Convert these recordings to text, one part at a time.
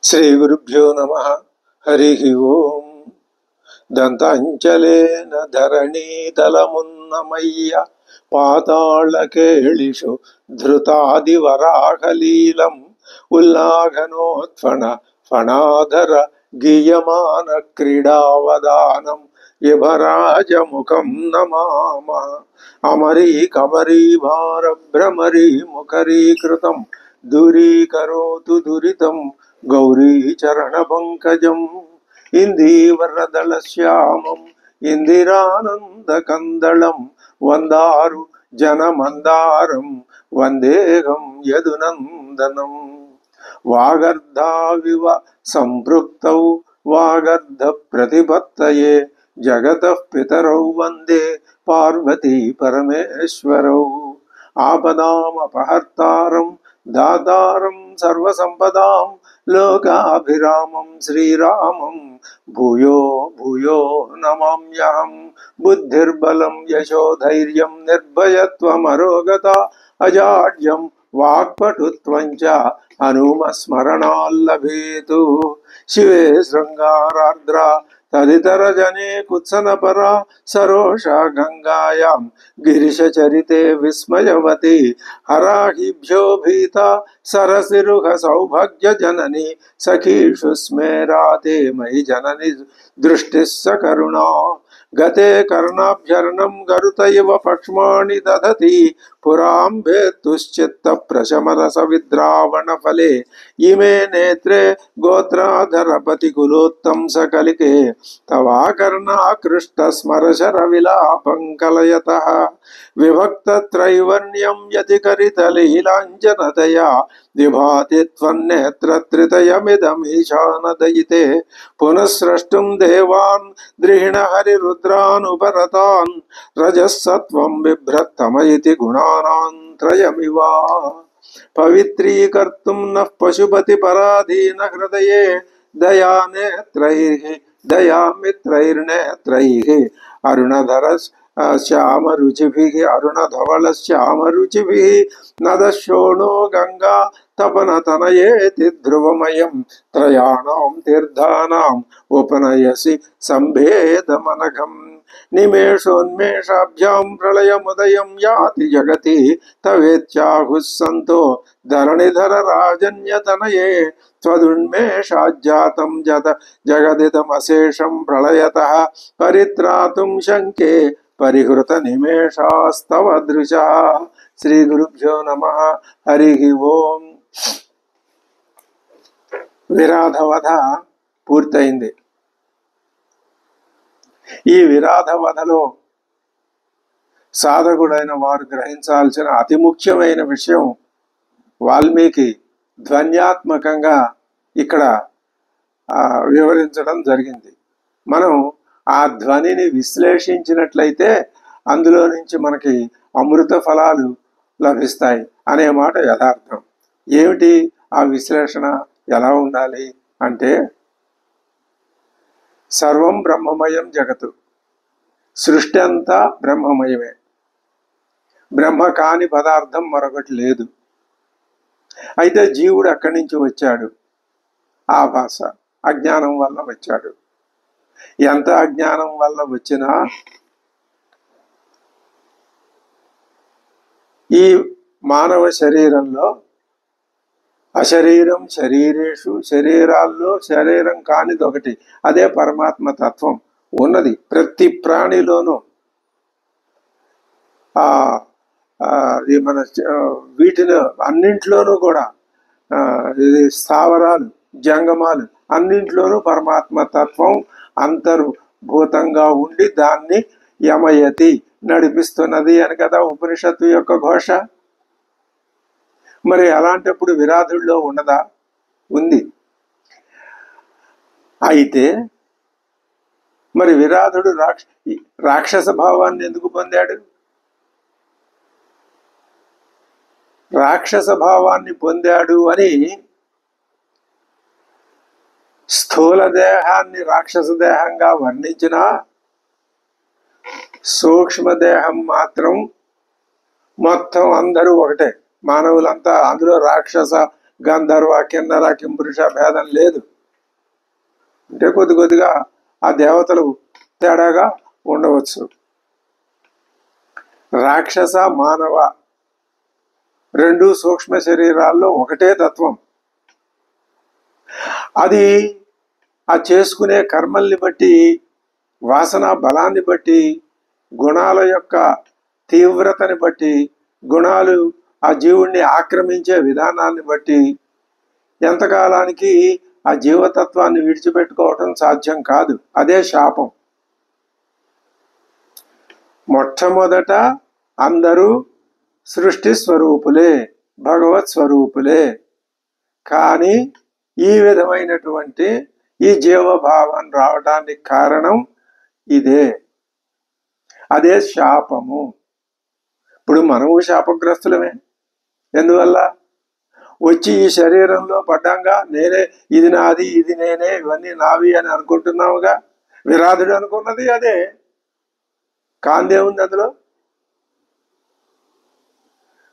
శ్రీ గురుభ్యో నమః. హరి ఓం. దంతాంచలేన ధరణీతలమున్నమయ్య పాతాళకేళిషు ధృతాదివరాహలీలం ఉల్లాఘనోత్ఫణ ఫణాధర గీయమాన క్రీడావదానం విభరాజముఖం నమామ. అమరీ కమరీ భార భ్రమరీ ముఖరీకృతం దూరీకరోతు దురితం గౌరీ చరణ పంకజం. ఇందీవరదళ శ్యామం ఇందిరానంద కందళం వందారు జనమందారం వందేహం యదునందనం. వాగర్ధావివ సంపృక్తౌ వాగర్ధ ప్రతిపత్తయే జగతః పితరౌ వందే పార్వతీ పరమేశ్వరౌ. ఆపదామపహర్తారం దాతారం సర్వసంపదాం లోకాభిరామం శ్రీరామం భూయో భూయో నమామ్యహం. బుద్ధిర్బలం యశోధైర్యం నిర్భయత్వమరోగత అజాడ్యం వాక్పటుత్వం చ హనుమస్మరణాల్లభేతు. శివే శృంగారార్ద్ర తదితర జనే కుత్సనపరా సరోష గంగాయాం గిరిశచరితే విస్మయవతి హరాహిభ్యో భీత సరసిరుహ సౌభాగ్య జనని సఖీషు స్మేరాతే మయి జనని దృష్టి సకరుణా. గతే కర్ణాభ్యర్ణం గరుత ఇవ పక్ష్మాణి దధతి పురాంభేతుశ్చిత్త ప్రశమరస విద్రావణ ఫలే ఇమే నేత్రే గోత్రాధరపతి కులోత్తం సకలికే తవాకర్ణాకృష్ట స్మరశర విలాపం కలయతః. విభక్త త్రైవర్ణ్యం యతికరితలీలాంజనతయా విభాతి త్వన్నేత్ర త్రితయమిదమీశానదయితే పునఃస్రష్టుం దేవాన్ ద్రిహిణ హరిరుద్రానుపరతాన్ రజస్సత్వం బిభ్రత్తమయితి గుణానాం త్రయమివా. పవిత్రీకర్తుం నః పశుపతి పరాధీన హృదయే దయానేత్రైః దయామిత్రైర్నేత్రైః అరుణధర శ్యామరుచిభిః అరుణధవళ శ్యామరుచిభిః నదశోణో గంగా తపనతనయేతి ధ్రువమయం త్రయాణాం తీర్థానాం ఉపనయసి సంభేదమనఘం. నిమేషోన్మేషాభ్యాం ప్రళయముదయం యాతి జగతి తవేత్యాహుః సంతో ధరణిధర రాజన్యతనయే త్వదున్మేషాజ్జాతం జగదిదమశేషం ప్రళయతః పరిత్రాతుం శంకే పరిహృత నిమేషాస్తవ దృశా. శ్రీ గురుభ్యో నమః. హరి ఓం. విరాధవధ పూర్తయింది. ఈ విరాధవధలో సాధకుడైన వారు గ్రహించాల్సిన అతి ముఖ్యమైన విషయం వాల్మీకి ధ్వన్యాత్మకంగా ఇక్కడ వివరించడం జరిగింది. మనం ఆ ధ్వనిని విశ్లేషించినట్లయితే అందులో నుంచి మనకి అమృత ఫలాలు లభిస్తాయి అనే మాట యథార్థం. ఏమిటి ఆ విశ్లేషణ? ఎలా ఉండాలి అంటే, సర్వం బ్రహ్మమయం జగత్తు, సృష్టి అంతా బ్రహ్మమయమే, బ్రహ్మ కాని పదార్థం మరొకటి లేదు. అయితే జీవుడు అక్కడి నుంచి వచ్చాడు, ఆభాస అజ్ఞానం వల్ల వచ్చాడు. ఎంత అజ్ఞానం వల్ల వచ్చినా ఈ మానవ శరీరంలో అశరీరం శరీరేషు, శరీరాల్లో శరీరం కానిది ఒకటి, అదే పరమాత్మ తత్వం ఉన్నది ప్రతి ప్రాణిలోనూ. మన వీటిని అన్నింట్లోనూ కూడా స్థావరాలు జంగమాలు అన్నింట్లోనూ పరమాత్మ తత్వం అంతర్భూతంగా ఉండి దాన్ని యమయతి నడిపిస్తున్నది అని కదా ఉపనిషత్తు యొక్క ఘోష. మరి అలాంటప్పుడు విరాధుల్లో ఉన్నదా? ఉంది. అయితే మరి విరాధుడు రాక్షస భావాన్ని ఎందుకు పొందాడు? రాక్షస భావాన్ని పొందాడు అని స్థూల దేహాన్ని రాక్షస దేహంగా వర్ణించిన సూక్ష్మదేహం మాత్రం మొత్తం అందరూ ఒకటే, మానవులంతా అందులో రాక్షస గంధర్వ కిన్నర కింపురుష భేదం లేదు. అంటే కొద్దిగా ఆ దేవతలు తేడాగా ఉండవచ్చు. రాక్షస మానవ రెండు సూక్ష్మ శరీరాల్లో ఒకటే తత్వం. అది ఆ చేసుకునే కర్మల్ని బట్టి, వాసన బలాన్ని బట్టి, గుణాల యొక్క తీవ్రతని బట్టి, గుణాలు ఆ జీవుణ్ణి ఆక్రమించే విధానాన్ని బట్టి ఎంతకాలానికి ఆ జీవతత్వాన్ని విడిచిపెట్టుకోవటం సాధ్యం కాదు. అదే శాపం. మొట్టమొదట అందరూ సృష్టి స్వరూపులే, భగవత్ స్వరూపులే. కానీ ఈ విధమైనటువంటి ఈ జీవభావం రావడానికి కారణం ఇదే. అదే శాపము. ఇప్పుడు మనము శాపగ్రస్తులమే. ఎందువల్ల? వచ్చి ఈ శరీరంలో పడ్డాంగా నేనే, ఇది నాది, ఇది నేనే, ఇవన్నీ నావి అని అనుకుంటున్నావుగా. విరాధుడు అనుకున్నది అదే. కాందేముంది అందులో?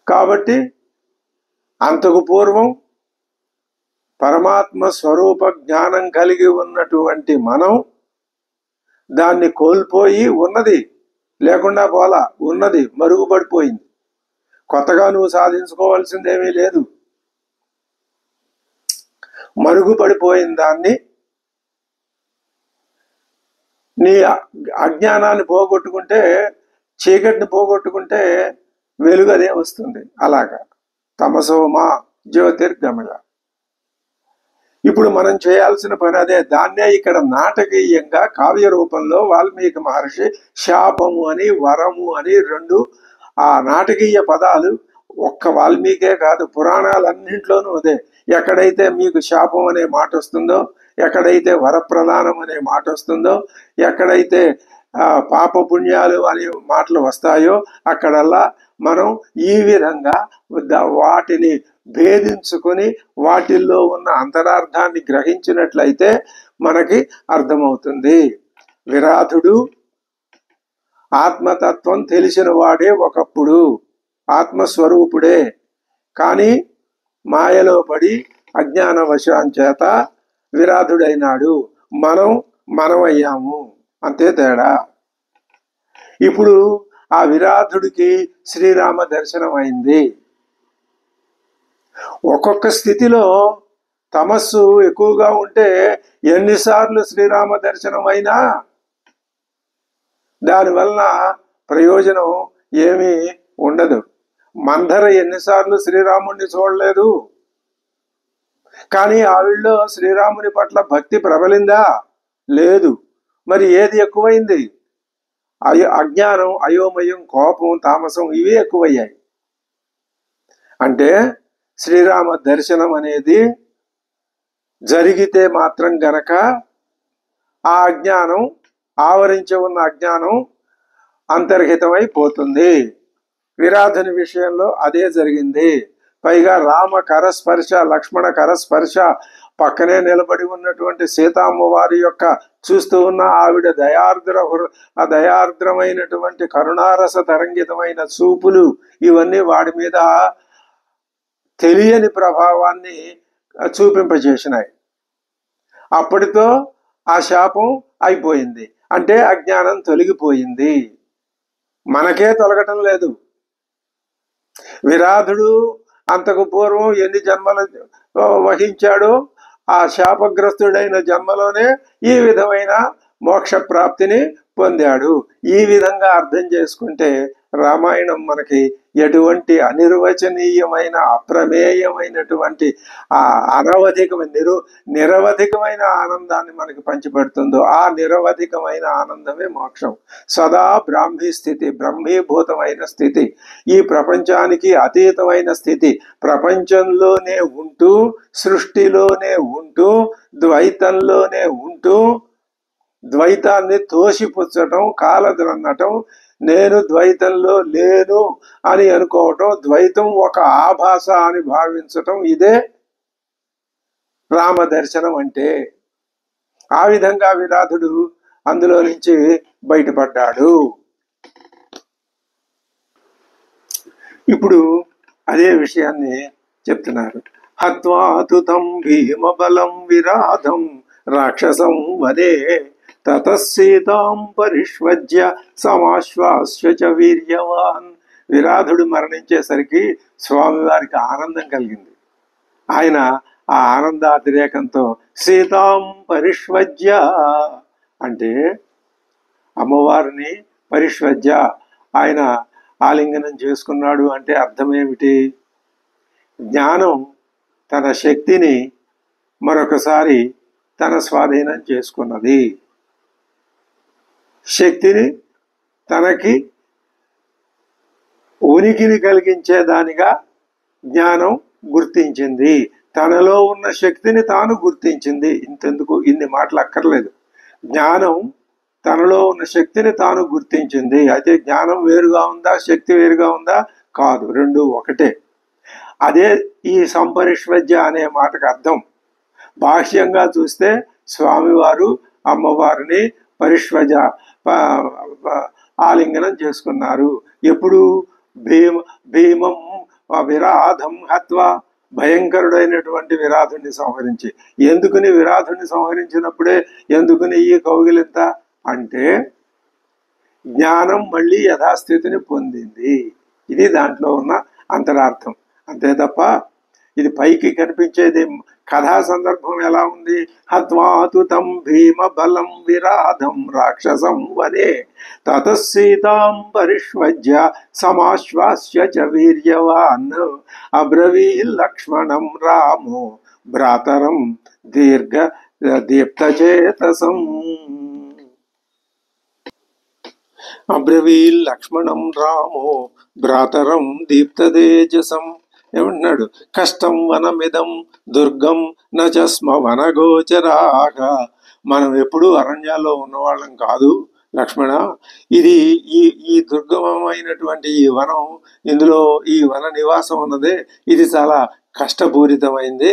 కాబట్టి అంతకు పూర్వం పరమాత్మ స్వరూప జ్ఞానం కలిగి ఉన్నటువంటి మనం దాన్ని కోల్పోయి, ఉన్నది లేకుండా పోలా, ఉన్నది మరుగుపడిపోయింది. కొత్తగా నువ్వు సాధించుకోవాల్సిందేమీ లేదు. మరుగుపడిపోయిన దాన్ని, నీ అజ్ఞానాన్ని పోగొట్టుకుంటే, చీకటిని పోగొట్టుకుంటే వెలుగు అదే వస్తుంది. అలాగా తమసోమా జ్యోతిర్గమయ. ఇప్పుడు మనం చేయాల్సిన పని అదే. దాన్నే ఇక్కడ నాటకీయంగా కావ్య రూపంలో వాల్మీకి మహర్షి శాపము అని, వరము అని రెండు ఆ నాటకీయ పదాలు ఒక్క వాల్మీకే కాదు, పురాణాలన్నింటిలోనూ అదే. ఎక్కడైతే మీకు శాపం అనే మాట వస్తుందో, ఎక్కడైతే వరప్రదానం అనే మాట వస్తుందో, ఎక్కడైతే పాపపుణ్యాలు అనే మాటలు వస్తాయో అక్కడల్లా మనం ఈ విధంగా వాటిని భేదించుకొని వాటిల్లో ఉన్న అంతరార్థాన్ని గ్రహించినట్లయితే మనకి అర్థమవుతుంది. విరాధుడు ఆత్మతత్వం తెలిసిన వాడే ఒకప్పుడు, ఆత్మస్వరూపుడే. కానీ మాయలో పడి అజ్ఞాన వశాం చేత విరాధుడైనాడు. మనమయ్యాము, అంతే తేడా. ఇప్పుడు ఆ విరాధుడికి శ్రీరామ దర్శనం అయింది. ఒక్కొక్క స్థితిలో తమస్సు ఎక్కువగా ఉంటే ఎన్నిసార్లు శ్రీరామ దర్శనం అయినా దానివలన ప్రయోజనం ఏమీ ఉండదు. మందర ఎన్నిసార్లు శ్రీరాముడిని చూడలేదు, కానీ ఆవిడలో శ్రీరాముని పట్ల భక్తి ప్రబలిందా? లేదు. మరి ఏది ఎక్కువైంది? అజ్ఞానం, అయోమయం, కోపం, తామసం ఇవి ఎక్కువయ్యాయి. అంటే శ్రీరామ దర్శనం అనేది జరిగితే మాత్రం గనక ఆ అజ్ఞానం, ఆవరించి ఉన్న అజ్ఞానం అంతర్హితమైపోతుంది. విరాధుని విషయంలో అదే జరిగింది. పైగా రామ కరస్పర్శ, లక్ష్మణ కరస్పర్శ, పక్కనే నిలబడి ఉన్నటువంటి సీతమ్మ వారి యొక్క చూస్తూ ఉన్న ఆవిడ దయార్ద్రమైనటువంటి కరుణారస తరంగితమైన చూపులు, ఇవన్నీ వాడి మీద తెలియని ప్రభావాన్ని చూపింపజేసినాయి. అప్పటితో ఆ శాపం అయిపోయింది. అంటే అజ్ఞానం తొలగిపోయింది. మనకే తొలగటం లేదు. విరాధుడు అంతకు పూర్వం ఎన్ని జన్మలు వహించాడో ఆ శాపగ్రస్తుడైన జన్మలోనే ఈ విధమైన మోక్ష ప్రాప్తిని పొందాడు. ఈ విధంగా అర్థం చేసుకుంటే రామాయణం మనకి ఎటువంటి అనిర్వచనీయమైన, అప్రమేయమైనటువంటి ఆ నిరవధికమైన ఆనందాన్ని మనకి పంచిపెడుతుందో ఆ నిరవధికమైన ఆనందమే మోక్షం. సదా బ్రాహ్మీ స్థితి, బ్రహ్మీభూతమైన స్థితి, ఈ ప్రపంచానికి అతీతమైన స్థితి. ప్రపంచంలోనే ఉంటూ, సృష్టిలోనే ఉంటూ, ద్వైతంలోనే ఉంటూ ద్వైతాన్ని తోసిపుచ్చటం, కాలద్రన్నటం, నేను ద్వైతంలో లేను అని అనుకోవటం, ద్వైతం ఒక ఆభాస అని భావించటం, ఇదే రామ దర్శనం అంటే. ఆ విధంగా విరాధుడు అందులో నుంచి బయటపడ్డాడు. ఇప్పుడు అదే విషయాన్ని చెప్తున్నారు. హత్వాతు తం భీమబలం విరాధం రాక్షసం వదే తతః సీతాం పరిష్వజ్య సమాశ్వాస్య చ వీర్యవాన్. విరాధుడు మరణించేసరికి స్వామివారికి ఆనందం కలిగింది. ఆయన ఆ ఆనందాతిరేకంతో సీతాం పరిష్వజ్య అంటే అమ్మవారిని పరిష్వజ్య ఆయన ఆలింగనం చేసుకున్నాడు అంటే అర్థం ఏమిటి? జ్ఞానం తన శక్తిని మరొకసారి తన స్వాధీనం చేసుకున్నది. శక్తిని తనకి ఉనికిని కలిగించేదానిగా జ్ఞానం గుర్తించింది. తనలో ఉన్న శక్తిని తాను గుర్తించింది. ఇంతెందుకు, ఇన్ని మాటలు అక్కర్లేదు. జ్ఞానం తనలో ఉన్న శక్తిని తాను గుర్తించింది. అయితే జ్ఞానం వేరుగా ఉందా, శక్తి వేరుగా ఉందా? కాదు, రెండు ఒకటే. అదే ఈ సంపరిష్వజ్య అనే మాటకు అర్థం. బాహ్యంగా చూస్తే స్వామివారు అమ్మవారిని పరిష్వజ ఆలింగనం చేసుకున్నారు. ఎప్పుడు? భీమం విరాధం హత్వా, భయంకరుడైనటువంటి విరాధుడిని సంహరించి. ఎందుకుని విరాధుడిని సంహరించినప్పుడే ఎందుకుని ఈ కౌగిలింత అంటే జ్ఞానం మళ్ళీ యథాస్థితిని పొందింది. ఇది దాంట్లో ఉన్న అంతరార్థం. అంతే తప్ప ఇది పైకి కనిపించేది. కథా సందర్భం ఎలా ఉంది? హత్వాతు తం భీమ బలం విరాధం రాక్షసం వదే తతః సీతాం పరిష్వజ్య సమాశ్వాస్య చ వీర్యవాన్ అబ్రవీల్లక్ష్మణం రామో భ్రాతరం దీప్తచేతసం. అబ్రవీల్లక్ష్మణం రామో భ్రాతరం దీప్తతేజసం. ఏమంటున్నాడు? కష్టం వనమిదం దుర్గం నచస్మ వనగోచరాక. మనం ఎప్పుడూ అరణ్యాల్లో ఉన్నవాళ్ళం కాదు లక్ష్మణ. ఇది ఈ దుర్గమమైనటువంటి ఈ వనం, ఇందులో ఈ వన నివాసం ఉన్నదే ఇది చాలా కష్టపూరితమైంది.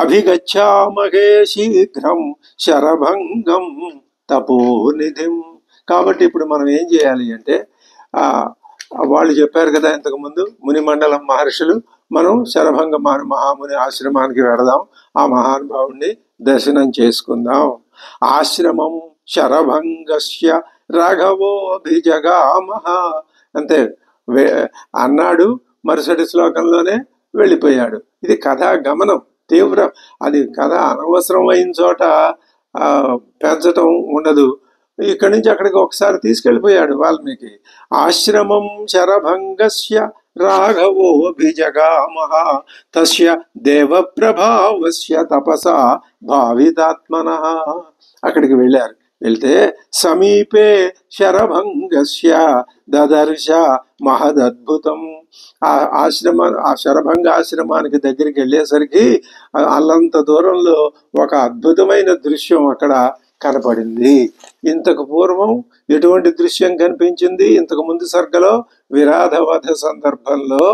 అభిగచ్చామహే శీఘ్రం శరభంగం తపోనిధిం. కాబట్టి ఇప్పుడు మనం ఏం చేయాలి అంటే, వాళ్ళు చెప్పారు కదా ఇంతకుముందు మునిమండలం మహర్షులు, మనం శరభంగ మహాముని ఆశ్రమానికి వెళదాం, ఆ మహానుభావుణ్ణి దర్శనం చేసుకుందాం. ఆశ్రమం శరభంగస్య రాఘవోభిజగామః అంతే అన్నాడు. మరుసటి శ్లోకంలోనే వెళ్ళిపోయాడు. ఇది కథా గమనం తీవ్రం. అది కథ అనవసరమైన చోట పెంచటం ఉండదు. ఇక్కడి నుంచి అక్కడికి ఒకసారి తీసుకెళ్ళిపోయాడు వాల్మీకి. ఆశ్రమం శరభంగస్య రాఘవోభిజగామః తస్య దేవప్రభావస్య తపసా భావితాత్మనః. అక్కడికి వెళ్ళారు. వెళ్తే సమీపే శరభంగస్య దదర్శ మహదద్భుతం. ఆ శరభంగ ఆశ్రమానికి దగ్గరికి వెళ్ళేసరికి అల్లంత దూరంలో ఒక అద్భుతమైన దృశ్యం అక్కడ కనపడింది. ఇంతకు పూర్వం ఎటువంటి దృశ్యం కనిపించింది? ఇంతకు ముందు సర్గలో విరాధవధ సందర్భంలో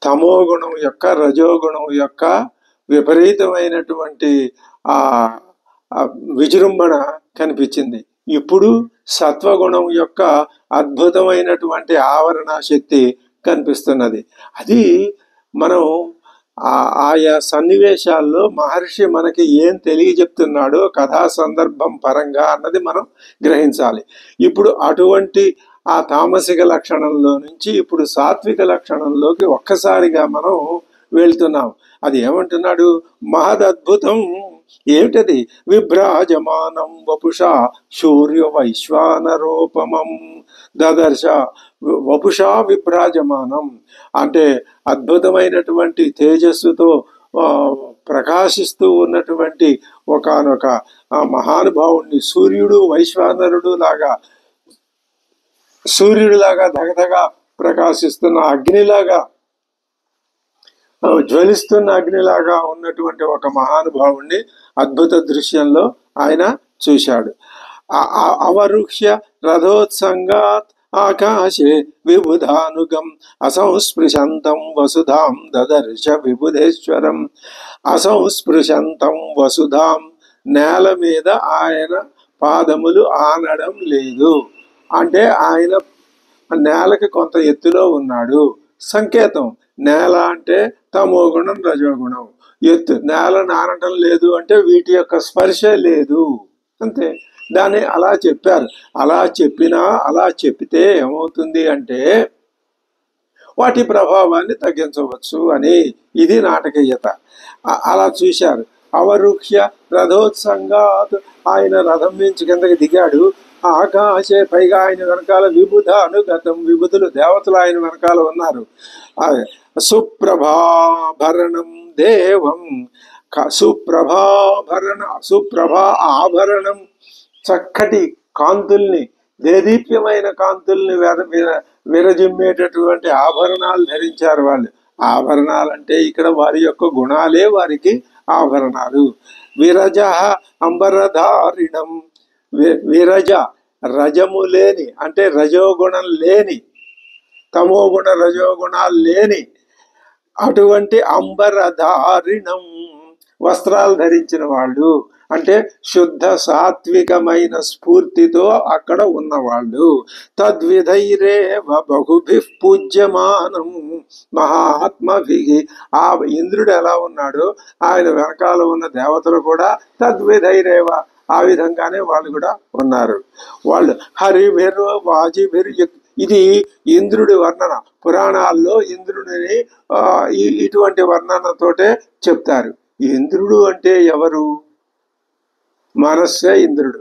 తమోగుణం యొక్క రజోగుణం యొక్క విపరీతమైనటువంటి ఆ విజృంభణ కనిపించింది. ఇప్పుడు సత్వగుణం యొక్క అద్భుతమైనటువంటి ఆవరణ శక్తి కనిపిస్తున్నది. అది మనం ఆయా సన్నివేశాల్లో మహర్షి మనకి ఏం తెలియజెప్తున్నాడో కథా సందర్భం పరంగా అన్నది మనం గ్రహించాలి. ఇప్పుడు అటువంటి ఆ తామసిక లక్షణంలో నుంచి ఇప్పుడు సాత్విక లక్షణంలోకి ఒక్కసారిగా మనం వెళ్తున్నాం. అది ఏమంటున్నాడు? మహదద్భుతం. ఏమిటది? విభ్రాజమానం వపుషా సూర్య వైశ్వానరోపమం దదర్శ. వపుషా విభ్రాజమానం అంటే అద్భుతమైనటువంటి తేజస్సుతో ప్రకాశిస్తూ ఉన్నటువంటి ఒకానొక మహానుభావుణ్ణి, సూర్యుడు వైశ్వానరుడు లాగా, సూర్యుడిలాగా ధగధగా ప్రకాశిస్తున్న అగ్నిలాగా, జ్వలిస్తున్న అగ్నిలాగా ఉన్నటువంటి ఒక మహానుభావుణ్ణి అద్భుత దృశ్యంలో ఆయన చూశాడు. అవరుహ్య రథోత్సంగాత్ ఆకాశే విబుధానుగం అసంస్పృశంతం వసుధాం దదర్శ విబుధేశ్వరం. అసంస్పృశంతం వసుధాం, నేల మీద ఆయన పాదములు ఆనడం లేదు. అంటే ఆయన నేలకి కొంత ఎత్తులో ఉన్నాడు. సంకేతం నేల అంటే తమో గుణం రజోగుణం. ఎత్తు నేల నానటం లేదు అంటే వీటి యొక్క స్పర్శ లేదు, అంతే. దాన్ని అలా చెప్పారు. అలా చెప్పినా అలా చెప్పితే ఏమవుతుంది అంటే వాటి ప్రభావాన్ని తగ్గించవచ్చు అని. ఇది నాటకీయత. అలా చూశారు. అవరుహ్య రథోత్సంగాత్, ఆయన రథం నుంచి కిందకి దిగాడు. ఆకాశే, పైగా ఆయన వెనకాల విబుధ అనుగతం, విబుధులు దేవతలు ఆయన వెనకాల ఉన్నారు. సుప్రభాభరణం దేవం, సుప్రభా ఆభరణం, చక్కటి కాంతుల్ని, దేదీప్యమైన కాంతుల్ని విరజిమ్మేటటువంటి ఆభరణాలు ధరించారు వాళ్ళు. ఆభరణాలు అంటే ఇక్కడ వారి యొక్క గుణాలే వారికి ఆభరణాలు. విరజ అంబరధారిణం, విరజ రజము లేని అంటే రజోగుణం లేని, తమోగుణ రజోగుణాలు లేని అటువంటి అంబరధారిణం వస్త్రాలు ధరించిన వాళ్ళు అంటే శుద్ధ సాత్వికమైన స్ఫూర్తితో అక్కడ ఉన్నవాళ్ళు. తద్విధైరేవ బహుభి పూజ్యమానం మహాత్మభి, ఆ ఇంద్రుడు ఎలా ఉన్నాడో ఆయన వెనకాల ఉన్న దేవతలు కూడా తద్విధైరేవ ఆ విధంగానే వాళ్ళు కూడా ఉన్నారు. వాళ్ళు హరిభిర్ వాజిభిర్, ఇది ఇంద్రుడి వర్ణన. పురాణాల్లో ఇంద్రుడిని ఇటువంటి వర్ణనతోటే చెప్తారు. ఇంద్రుడు అంటే ఎవరు? మనస్సే ఇంద్రుడు.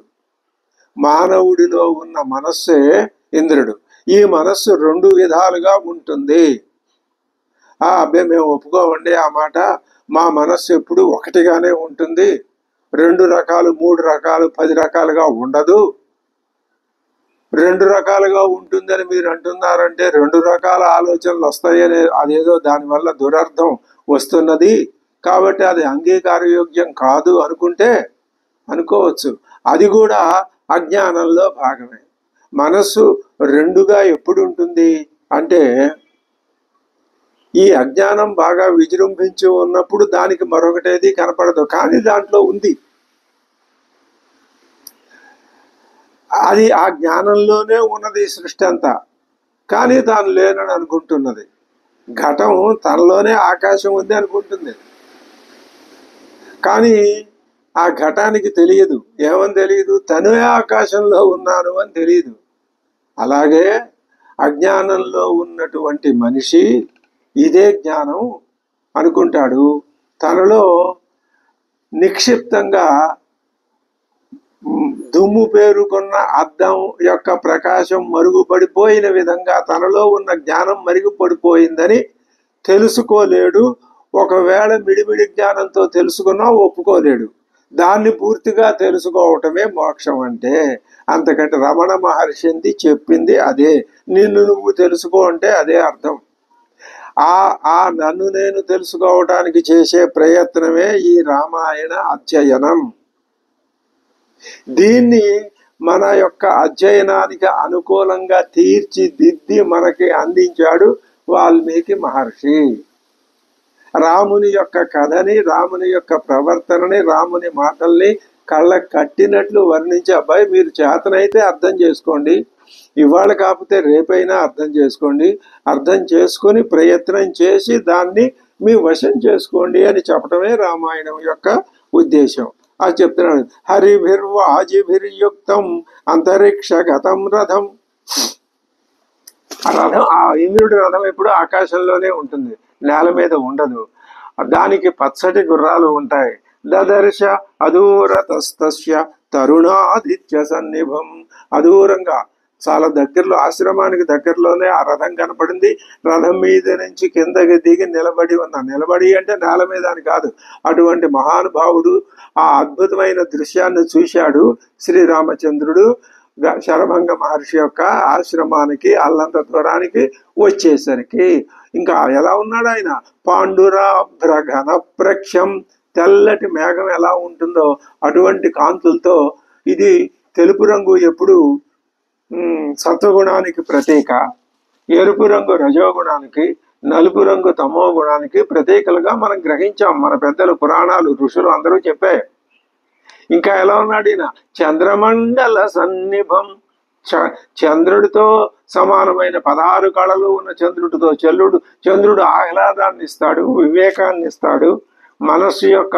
మానవుడిలో ఉన్న మనస్సే ఇంద్రుడు. ఈ మనస్సు రెండు విధాలుగా ఉంటుంది. అబ్బాయి మేము ఒప్పుకోమండి ఆ మాట. మా మనస్సు ఎప్పుడు ఒకటిగానే ఉంటుంది, 2 రకాలు 3 రకాలు 10 రకాలుగా ఉండదు. 2 రకాలుగా ఉంటుందని మీరు అంటున్నారంటే 2 రకాల ఆలోచనలు వస్తాయనే, అదేదో దానివల్ల దురర్థం వస్తున్నది కాబట్టి అది అంగీకారయోగ్యం కాదు అనుకుంటే అనుకోవచ్చు. అది కూడా అజ్ఞానంలో భాగమే. మనస్సు 2గా ఎప్పుడు ఉంటుంది అంటే ఈ అజ్ఞానం బాగా విజృంభించి ఉన్నప్పుడు దానికి మరొకటేది కనపడదు, కానీ దాంట్లో ఉంది. అది ఆ జ్ఞానంలోనే ఉన్నది సృష్టి అంతా, కానీ తాను లేనని అనుకుంటున్నది. ఘటం తనలోనే ఆకాశం ఉంది అనుకుంటుంది, కానీ ఆ ఘటానికి తెలియదు. ఏమని తెలియదు? తనే ఆకాశంలో ఉన్నాను అని తెలియదు. అలాగే అజ్ఞానంలో ఉన్నటువంటి మనిషి ఇదే జ్ఞానం అనుకుంటాడు. తనలో నిక్షిప్తంగా దుమ్ము పేరుకున్న అద్దం యొక్క ప్రకాశం మరుగుపడిపోయిన విధంగా తనలో ఉన్న జ్ఞానం మరుగుపడిపోయిందని తెలుసుకోలేడు. ఒకవేళ మిడిమిడి జ్ఞానంతో తెలుసుకున్నా ఒప్పుకోలేడు. దాన్ని పూర్తిగా తెలుసుకోవటమే మోక్షం అంటే. అంతకంటే రమణ మహర్షి చెప్పింది అదే. నిన్ను నువ్వు తెలుసుకో అంటే అదే అర్థం. ఆ నన్ను నేను తెలుసుకోవటానికి చేసే ప్రయత్నమే ఈ రామాయణ అధ్యయనం. దీన్ని మన యొక్క అధ్యయనానికి అనుకూలంగా తీర్చిదిద్ది మనకి అందించాడు వాల్మీకి మహర్షి. రాముని యొక్క కథని, రాముని యొక్క ప్రవర్తనని, రాముని మాటల్ని కళ్ళ కట్టినట్లు వర్ణించి, అబ్బాయి మీరు చేతనైతే అర్థం చేసుకోండి, ఇవాళ కాకపోతే రేపైనా అర్థం చేసుకోండి, అర్థం చేసుకొని ప్రయత్నం చేసి దాన్ని మీ వశం చేసుకోండి అని చెప్పడమే రామాయణం యొక్క ఉద్దేశం. అది చెప్తున్నాడు. హరిభిర్వాజిభిర్యుక్తం అంతరిక్షగతం రథం. ఆ రథం, ఆ ఇంద్రుడి రథం ఎప్పుడు ఆకాశంలోనే ఉంటుంది, నేల మీద ఉండదు. దానికి పచ్చటి గుర్రాలు ఉంటాయి. దదర్శ అదూరతస్తస్య తరుణాదిత్య సన్నిభం. అదూరంగా చాలా దగ్గరలో, ఆశ్రమానికి దగ్గరలోనే ఆ రథం కనపడింది. రథం మీద నుంచి కిందకి దిగి నిలబడి ఉన్న, నిలబడి అంటే నేల మీద అని కాదు, అటువంటి మహానుభావుడు ఆ అద్భుతమైన దృశ్యాన్ని చూశాడు శ్రీరామచంద్రుడు. శరభంగ మహర్షి యొక్క ఆశ్రమానికి అల్లంత దూరానికి వచ్చేసరికి ఇంకా ఎలా ఉన్నాడు ఆయన? పాండురాభ్రఘన ప్రఖ్యం, తెల్లటి మేఘం ఎలా ఉంటుందో అటువంటి కాంతులతో. ఇది తెలుపు రంగు ఎప్పుడు సత్వగుణానికి ప్రతీక, ఎరుపు రంగు రజోగుణానికి, నలుపు రంగు తమో గుణానికి ప్రతీకలుగా మనం గ్రహించాం. మన పెద్దలు, పురాణాలు, ఋషులు అందరూ చెప్పాయి. ఇంకా ఎలా ఉన్నాడు ఈయన? చంద్రమండల సన్నిభం, చంద్రుడితో సమానమైన 16 కళలు ఉన్న చంద్రుడితో చంద్రుడు ఆహ్లాదాన్ని ఇస్తాడు, వివేకాన్ని ఇస్తాడు, మనస్సు యొక్క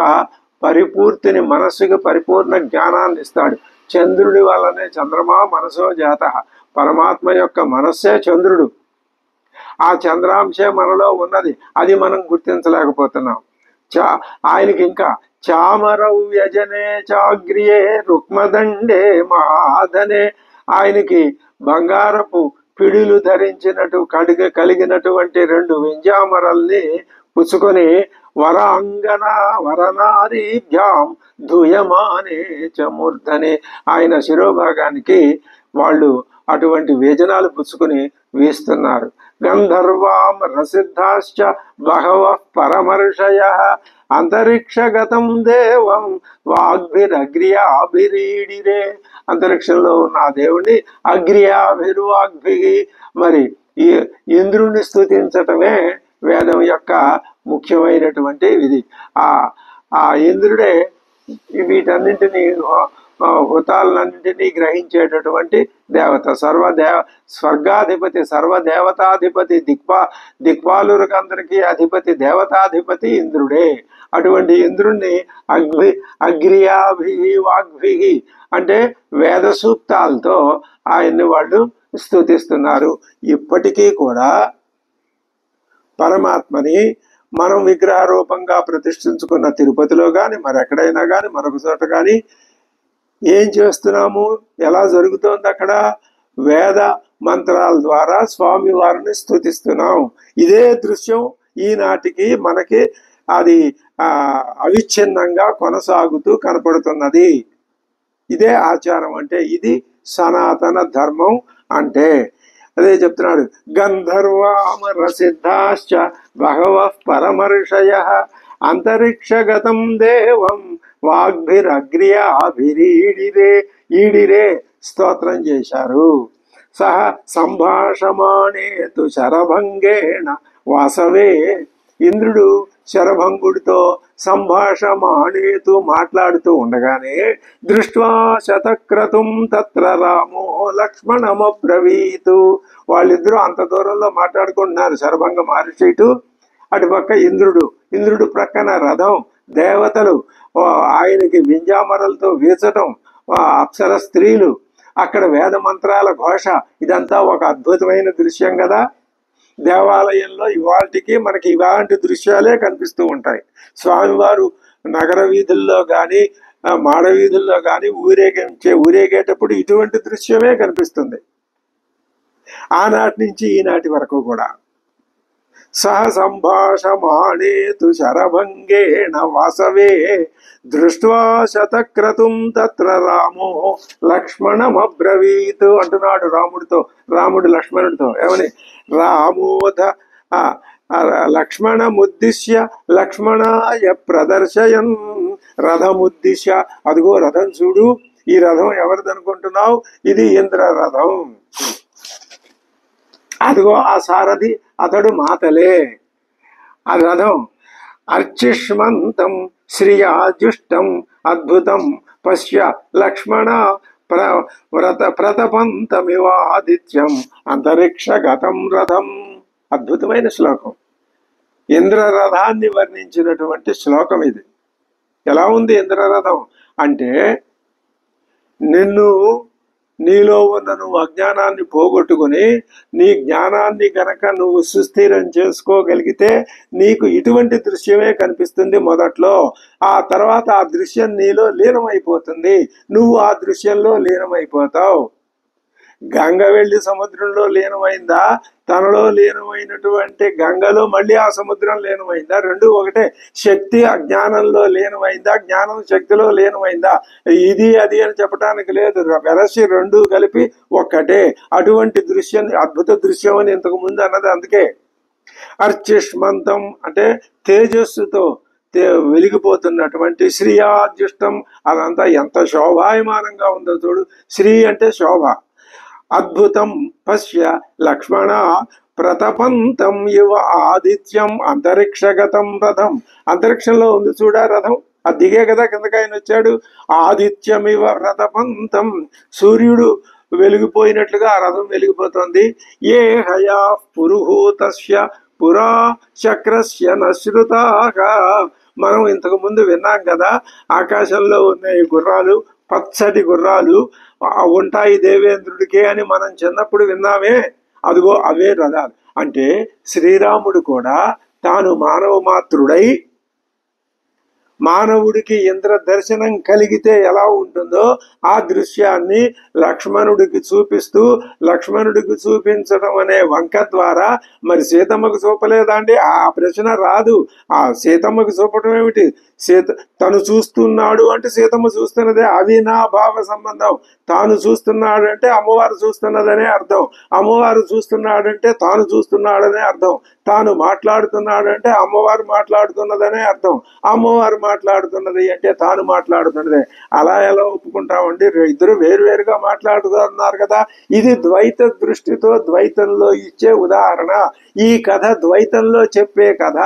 పరిపూర్తిని, మనస్సుకి పరిపూర్ణ జ్ఞానాన్ని ఇస్తాడు. చంద్రుడి వల్లనే చంద్రమా మనసో జాత, పరమాత్మ యొక్క మనస్సే చంద్రుడు. ఆ చంద్రాంశే మనలో ఉన్నది, అది మనం గుర్తించలేకపోతున్నాం. ఆయనకి ఇంకా చామరౌ వ్యజనే చాగ్రియే రుక్మదండే మహాధనే, ఆయనకి బంగారపు పిడులు ధరించినట్టు కలిగినటువంటి 2 వెంజామరల్ని పుచ్చుకొని వరాంగన వరనారీభ్యాం ధూయమానే చమూర్ధనే, ఆయన శిరోభాగానికి వాళ్ళు అటువంటి వ్యజనాలు పుచ్చుకుని వీస్తున్నారు. గంధర్వాం రసిద్ధాశ్చ బహవః పరమర్షయ అంతరిక్షగతం దేవం వాగ్భిరగ్ర్యాభిరీడిరే, అంతరిక్షంలో ఉన్న ఆ దేవుణ్ణి అగ్ర్యాభిర్వాగ్భి, మరి ఈ ఇంద్రుణ్ణి స్తుతించటమే వేదం యొక్క ముఖ్యమైనటువంటి విధి. ఆ ఇంద్రుడే వీటన్నింటినీ హుతాలన్నింటినీ గ్రహించేటటువంటి దేవత, స్వర్గాధిపతి, సర్వదేవతాధిపతి, దిక్పాలురకందరికీ అధిపతి, దేవతాధిపతి ఇంద్రుడే. అటువంటి ఇంద్రుణ్ణి అగ్ర్యాభి వాగ్భి అంటే వేద సూక్తాలతో ఆయన్ని వాళ్ళు స్తుతిస్తున్నారు. ఇప్పటికీ కూడా పరమాత్మని మనం విగ్రహ రూపంగా ప్రతిష్ఠించుకున్న తిరుపతిలో కానీ, మరెక్కడైనా కానీ, మరొక చోట కానీ ఏం చేస్తున్నాము, ఎలా జరుగుతోంది? అక్కడ వేద మంత్రాల ద్వారా స్వామి వారిని స్తుతిస్తున్నాం. ఇదే దృశ్యం ఈనాటికి మనకి అది అవిచ్ఛిన్నంగా కొనసాగుతూ కనపడుతున్నది. ఇదే ఆచారం అంటే, ఇది సనాతన ధర్మం అంటే. అదే చెప్తున్నాడు, గంధర్వామరసిద్ధాశ్చ బహవః పరమర్షయః అంతరిక్షగతం దేవం వాగ్భిరగ్ర్యాభిరీడిరే, ఈడిరే స్తోత్రం చేశారు. సహ సంభాషమాణేతు శరభంగేణ వాసవే, ఇంద్రుడు శరభంగుడితో సంభాషమాణేతు మాట్లాడుతూ ఉండగానే దృష్ట్వా శతక్రతుం తత్ర రామో లక్ష్మణమబ్రవీతు, వాళ్ళిద్దరూ అంత దూరంలో మాట్లాడుకుంటున్నారు. శరభంగ మహర్షి ఇటు, అటుపక్క ఇంద్రుడు ప్రక్కన రథం, దేవతలు ఆయనకి వింజామరలతో వీచటం, అప్సర స్త్రీలు, అక్కడ వేద మంత్రాల ఘోష, ఇదంతా ఒక అద్భుతమైన దృశ్యం కదా. దేవాలయంలో ఇవాళకి మనకి ఇలాంటి దృశ్యాలే కనిపిస్తూ ఉంటాయి. స్వామివారు నగర వీధుల్లో కానీ, మాడ వీధుల్లో కానీ ఊరేగేటప్పుడు ఇటువంటి దృశ్యమే కనిపిస్తుంది. ఆనాటి నుంచి ఈనాటి వరకు కూడా. సహ సంభాషమాణేతు శరభంగేణ వాసవే దృష్ట్వా శతక్రతుం తత్ర రామో లక్ష్మణమబ్రవీత్ అంటున్నాడు రాముడు లక్ష్మణుడితో. ఏమని? రామోధ లక్ష్మణముద్దిశ్య లక్ష్మణాయ ప్రదర్శయన్ రథముద్దిశ్య, అదిగో రథం చూడు, ఈ రథం ఎవరిదనుకుంటున్నావు? ఇది ఇంద్ర రథం. అదిగో ఆ సారథి, అతడు మాతలే. ఆ రథం అర్చిష్మంతం శ్రియాజుష్టం అద్భుతం పశ్య లక్ష్మణ ప్రతపంతమివాదిత్యం అంతరిక్షగతం రథం. అద్భుతమైన శ్లోకం, ఇంద్రరథాన్ని వర్ణించినటువంటి శ్లోకం ఇది. ఎలా ఉంది ఇంద్రరథం అంటే, నీలో ఉన్న నువ్వు అజ్ఞానాన్ని పోగొట్టుకుని నీ జ్ఞానాన్ని గనక నువ్వు సుస్థిరం చేసుకోగలిగితే నీకు ఇటువంటి దృశ్యమే కనిపిస్తుంది మొదట్లో. ఆ తర్వాత ఆ దృశ్యం నీలో లీనమైపోతుంది, నువ్వు ఆ దృశ్యంలో లీనమైపోతావు. గంగ వెళ్ళి సముద్రంలో లీనమైందా, తనలో లీనమైనటువంటి గంగలో మళ్ళీ ఆ సముద్రం లీనమైందా? రెండు ఒకటే. శక్తి అజ్ఞానంలో లీనమైందా, జ్ఞానం శక్తిలో లీనమైందా? ఇది అది అని చెప్పడానికి లేదు, వెరసి రెండు కలిపి ఒక్కటే. అటువంటి దృశ్యం అద్భుత దృశ్యం అని ఇంతకు ముందు అన్నది. అందుకే అర్చిష్మంతం అంటే తేజస్సుతో వెలిగిపోతున్నటువంటి శ్రీయాజుష్టం, అదంతా ఎంత శోభాయమానంగా ఉందో చూడు. శ్రీ అంటే శోభ. అద్భుతం పశ్య లక్ష్మణ ప్రతపంతం ఇవ ఆదిత్యం అంతరిక్షగతం రథం. అంతరిక్షంలో ఉంది చూడా రథం, అది దిగే కదా కిందకి ఆయన వచ్చాడు. ఆదిత్యం ఇవ ప్రతపంతం, సూర్యుడు వెలిగిపోయినట్లుగా ఆ రథం వెలిగిపోతుంది. ఏ హయా పురుహూతస్య పురా చక్రస్య నశ్రుతాగా. మనం ఇంతకు ముందు విన్నాం కదా, ఆకాశంలో ఉన్న ఈ గుర్రాలు, పచ్చటి గుర్రాలు ఉంటాయి దేవేంద్రుడికే అని మనం చిన్నప్పుడు విన్నామే. అదిగో అవే రథాలు. అంటే శ్రీరాముడు కూడా తాను మానవ మాతృడై మానవుడికి ఇంద్ర దర్శనం కలిగితే ఎలా ఉంటుందో ఆ దృశ్యాన్ని లక్ష్మణుడికి చూపిస్తూ, లక్ష్మణుడికి చూపించడం అనే వంక ద్వారా మరి సీతమ్మకు చూపలేదండి? ఆ ప్రశ్న రాదు. ఆ సీతమ్మకు చూపటం ఏమిటి? తను చూస్తున్నాడు అంటే సీతమ్మ చూస్తున్నదే. అవినాభావ సంబంధం. తాను చూస్తున్నాడు అంటే అమ్మవారు చూస్తున్నదనే అర్థం. అమ్మవారు చూస్తున్నాడంటే తాను చూస్తున్నాడనే అర్థం. తాను మాట్లాడుతున్నాడంటే అమ్మవారు మాట్లాడుతున్నదనే అర్థం. అమ్మవారు మాట్లాడుతున్నది అంటే తాను మాట్లాడుతున్నదే. అలా ఎలా ఒప్పుకుంటామండి? ఇద్దరు వేరువేరుగా మాట్లాడుతున్నారు కదా. ఇది ద్వైత దృష్టితో ద్వైతంలో ఇచ్చే ఉదాహరణ. ఈ కథ ద్వైతంలో చెప్పే కథ.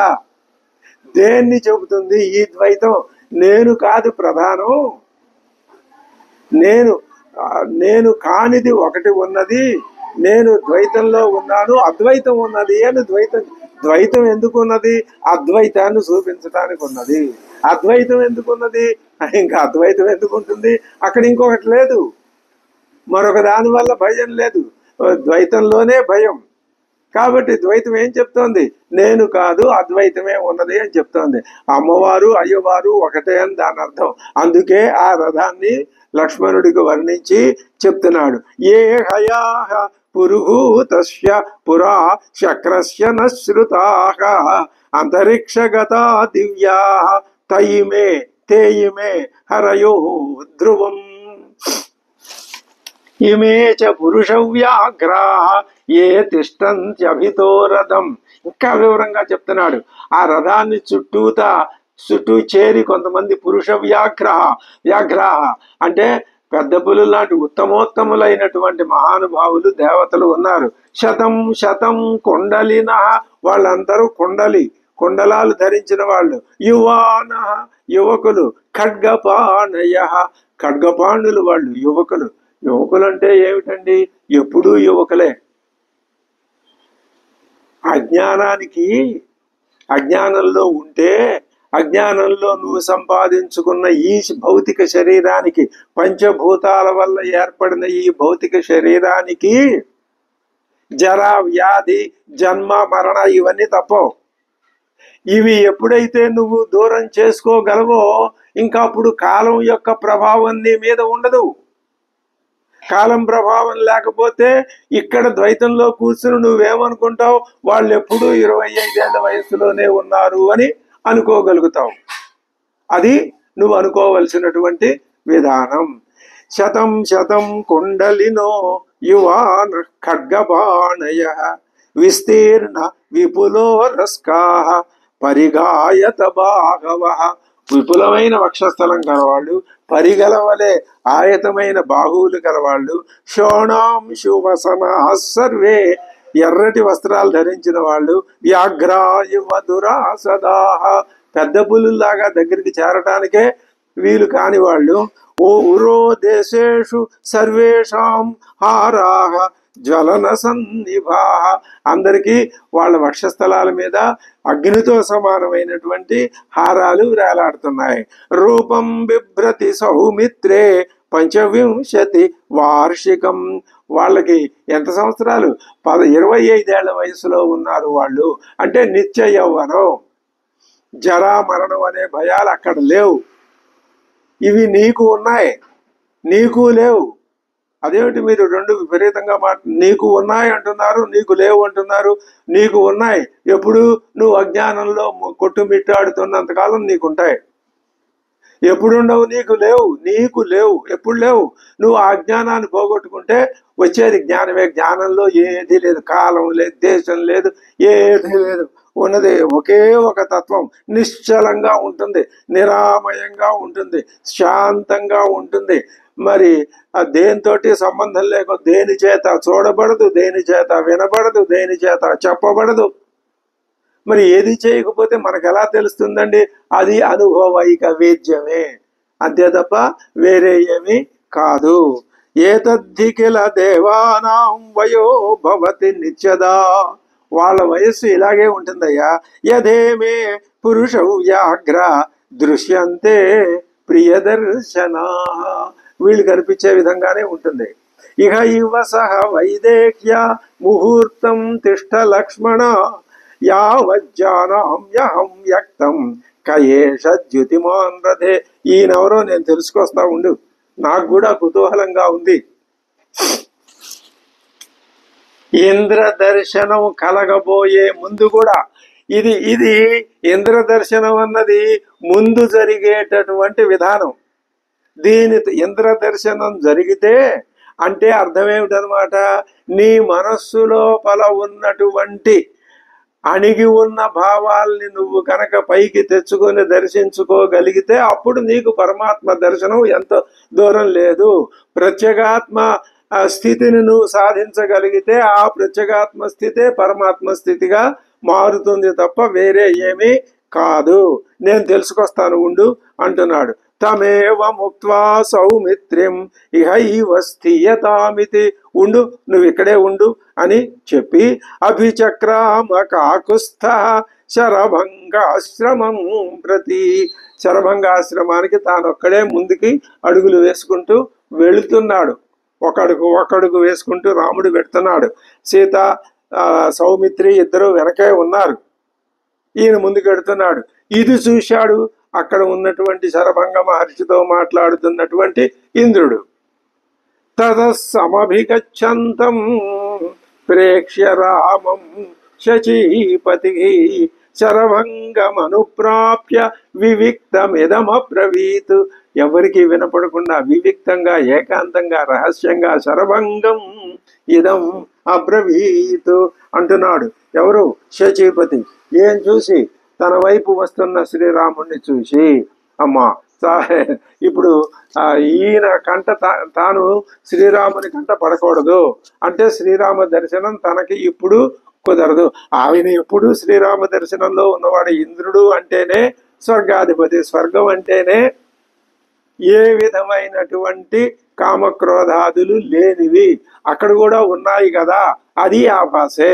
దేన్ని చెబుతుంది ఈ ద్వైతం? నేను కాదు ప్రధానం, నేను కానిది ఒకటి ఉన్నది, నేను ద్వైతంలో ఉన్నాను, అద్వైతం ఉన్నది అని ద్వైతం ఎందుకు ఉన్నది? అద్వైతాన్ని చూపించడానికి ఉన్నది. అద్వైతం ఎందుకున్నది? ఇంకా అద్వైతం ఎందుకు ఉంటుంది? అక్కడ ఇంకొకటి లేదు, మరొక దాని వల్ల భయం లేదు, ద్వైతంలోనే భయం. కాబట్టి ద్వైతం ఏం చెప్తోంది? నేను కాదు అద్వైతమే ఉన్నది అని చెప్తోంది. అమ్మవారు అయ్యవారు ఒకటే అని దాని అర్థం. అందుకే ఆ రథాన్ని లక్ష్మణుడికి వర్ణించి చెప్తున్నాడు. ఏ హయా పురుహూతస్య పురా శక్రస్య నశ్రుతాః అంతరిక్షగతా దివ్యా తయిమే తేయిమే హరయో ధ్రువం ఇమే చ పురుషవ్యాఘ్రా ఏ తిష్టంత్యభితో రథం. ఇంకా వివరంగా చెప్తున్నాడు. ఆ రథాన్ని చుట్టూ చేరి కొంతమంది పురుష వ్యాఘ్ర అంటే పెద్ద పులు లాంటి ఉత్తమోత్తములైనటువంటి మహానుభావులు దేవతలు ఉన్నారు. శతం కొండలిన, వాళ్ళందరూ కుండలాలు ధరించిన వాళ్ళు. యువాన, యువకులు. ఖడ్గపాణయ, ఖడ్గపాణులు వాళ్ళు యువకులు. యువకులు అంటే ఏమిటండి? ఎప్పుడూ యువకులే. అజ్ఞానంలో ఉంటే, అజ్ఞానంలో నువ్వు సంపాదించుకున్న ఈ భౌతిక శరీరానికి, పంచభూతాల వల్ల ఏర్పడిన ఈ భౌతిక శరీరానికి జర, వ్యాధి, జన్మ, మరణ ఇవన్నీ తప్పవు. ఇవి ఎప్పుడైతే నువ్వు దూరం చేసుకోగలవో ఇంకా అప్పుడు కాలం యొక్క ప్రభావం నీ మీద ఉండదు. కాలం ప్రభావం లేకపోతే ఇక్కడ ద్వైతంలో కూర్చుని నువ్వేమనుకుంటావు? వాళ్ళు ఎప్పుడూ 25 ఏళ్ల వయసులోనే ఉన్నారు అని అనుకోగలుగుతావు. అది నువ్వు అనుకోవలసినటువంటి విధానం. శతం కుండలినో యువాన్ ఖడ్గబాణయ విస్తీర్ణ విపులో రస్కాః పరిగాయత బాహవః. విపులమైన వక్షస్థలం గలవాళ్ళు, పరిగలవలే ఆయతమైన బాహువులు గలవాళ్ళు. శోణాం శువసనా సర్వే, ఎర్రటి వస్త్రాలు ధరించిన వాళ్ళు. వ్యాఘ్రాయువ దురాసదాః, పెద్ద పులుల్లాగా దగ్గరికి చేరటానికే వీలు కాని వాళ్ళు. ఓ ఉరో దేశేషు సర్వేషాం హారాః జ్వలన సన్నిభాః, అందరికీ వాళ్ళ వక్షస్థలాల మీద అగ్నితో సమానమైనటువంటి హారాలు వేలాడుతున్నాయి. రూపం బిభ్రతి సౌమిత్రే 25 వార్షికం, వాళ్ళకి ఎంత సంవత్సరాలు? 25 ఏళ్ల వయసులో ఉన్నారు వాళ్ళు. అంటే నిత్య యౌవనం. జరా మరణం అనే భయాలు అక్కడ లేవు. ఇవి నీకు ఉన్నాయి, నీకు లేవు. అదేమిటి మీరు రెండు విపరీతంగా నీకు ఉన్నాయి అంటున్నారు, నీకు లేవు అంటున్నారు? నీకు ఉన్నాయి. ఎప్పుడు నువ్వు అజ్ఞానంలో కొట్టుమిట్టాడుతున్నంతకాలం నీకుంటాయి. ఎప్పుడుండవు? నీకు లేవు. ఎప్పుడు లేవు? నువ్వు ఆ జ్ఞానాన్ని పోగొట్టుకుంటే వచ్చేది జ్ఞానమే. జ్ఞానంలో ఏది లేదు, కాలం లేదు, దేశం లేదు, ఏది లేదు. ఉన్నది ఒకే ఒక తత్వం. నిశ్చలంగా ఉంటుంది, నిరామయంగా ఉంటుంది, శాంతంగా ఉంటుంది. మరి దేనితోటి సంబంధం లేక, దేని చేత చూడబడదు, దేని చేత వినబడదు, దేని చేత చెప్పబడదు. మరి ఏది చేయకపోతే మనకు ఎలా తెలుస్తుందండి? అది అనుభవైక వేద్యమే, అంతే తప్ప వేరే ఏమీ కాదు. ఏతద్ధి కిల దేవానాం వయో భవతి నిత్యదా. వాళ్ళ వయస్సు ఇలాగే ఉంటుందయ్యా. యథేమే పురుషౌ వ్యాఘ్ర దృశ్యంతే ప్రియదర్శనా. వీళ్ళు కనిపించే విధంగానే ఉంటుంది. ఇహ ఇవ సహ వైదేహ్య ముహూర్తం తిష్ట లక్ష్మణ యావజ్జానామ్యహం వ్యక్తం కయేష ద్యుతిమాన్ రథే. ఈయనెవరో నేను తెలుసుకొస్తా ఉండు, నాకు కూడా కుతూహలంగా ఉంది. ఇంద్ర దర్శనం కలగబోయే ముందు కూడా ఇది ఇది ఇంద్ర దర్శనం అన్నది ముందు జరిగేటటువంటి విధానం. దీని ఇంద్ర దర్శనం జరిగితే అంటే అర్థం ఏమిటనమాట, నీ మనస్సు లోపల ఉన్నటువంటి అణిగి ఉన్న భావాల్ని నువ్వు కనుక పైకి తెచ్చుకొని దర్శించుకోగలిగితే అప్పుడు నీకు పరమాత్మ దర్శనం ఎంత దూరం లేదు. ప్రత్యేగాత్మ స్థితిని నువ్వు సాధించగలిగితే ఆ ప్రత్యేగాత్మ స్థితే పరమాత్మ స్థితిగా మారుతుంది తప్ప వేరే ఏమీ కాదు. నేను తెలుసుకొస్తాను ఉండు అంటున్నాడు. తమేవ ముక్త్వా సౌమిత్రిం ఇహైవ స్థీయతామితి. ఉండు, నువ్వు ఇక్కడే ఉండు అని చెప్పి అభిచక్రామ కాకుస్థ శరభంగాశ్రమం ప్రతి. శరభంగాశ్రమానికి తానొక్కడే ముందుకి అడుగులు వేసుకుంటూ వెళుతున్నాడు. ఒకడుగు వేసుకుంటూ రాముడు పెడుతున్నాడు. సీత సౌమిత్రి ఇద్దరు వెనకే ఉన్నారు. ఈయన ముందుకు వెడుతున్నాడు. ఇది చూశాడు అక్కడ ఉన్నటువంటి శరభంగ మహర్షితో మాట్లాడుతున్నటువంటి ఇంద్రుడు. తదసమభిగచ్చంతం ప్రేక్ష్య రామం శచీపతి శరభంగమనుప్రాప్య వివిక్తమిదమబ్రవీత్. ఎవరికి వినపడకుండా వివిక్తంగా ఏకాంతంగా రహస్యంగా శరభంగం ఇదం అబ్రవీత్ అంటున్నాడు. ఎవరు? శచీపతి. ఏం చూసి? తన వైపు వస్తున్న శ్రీరాముణ్ణి చూసి, అమ్మా ఇప్పుడు ఈయన కంట తాను శ్రీరాముని కంట పడకూడదు అంటే శ్రీరామ దర్శనం తనకి ఇప్పుడు కుదరదు. ఆయన ఎప్పుడు శ్రీరామ దర్శనంలో ఉన్నవాడు. ఇంద్రుడు అంటేనే స్వర్గాధిపతి, స్వర్గం అంటేనే ఏ విధమైనటువంటి కామక్రోధాదులు లేనివి. అక్కడ కూడా ఉన్నాయి కదా, అది ఆభాసే.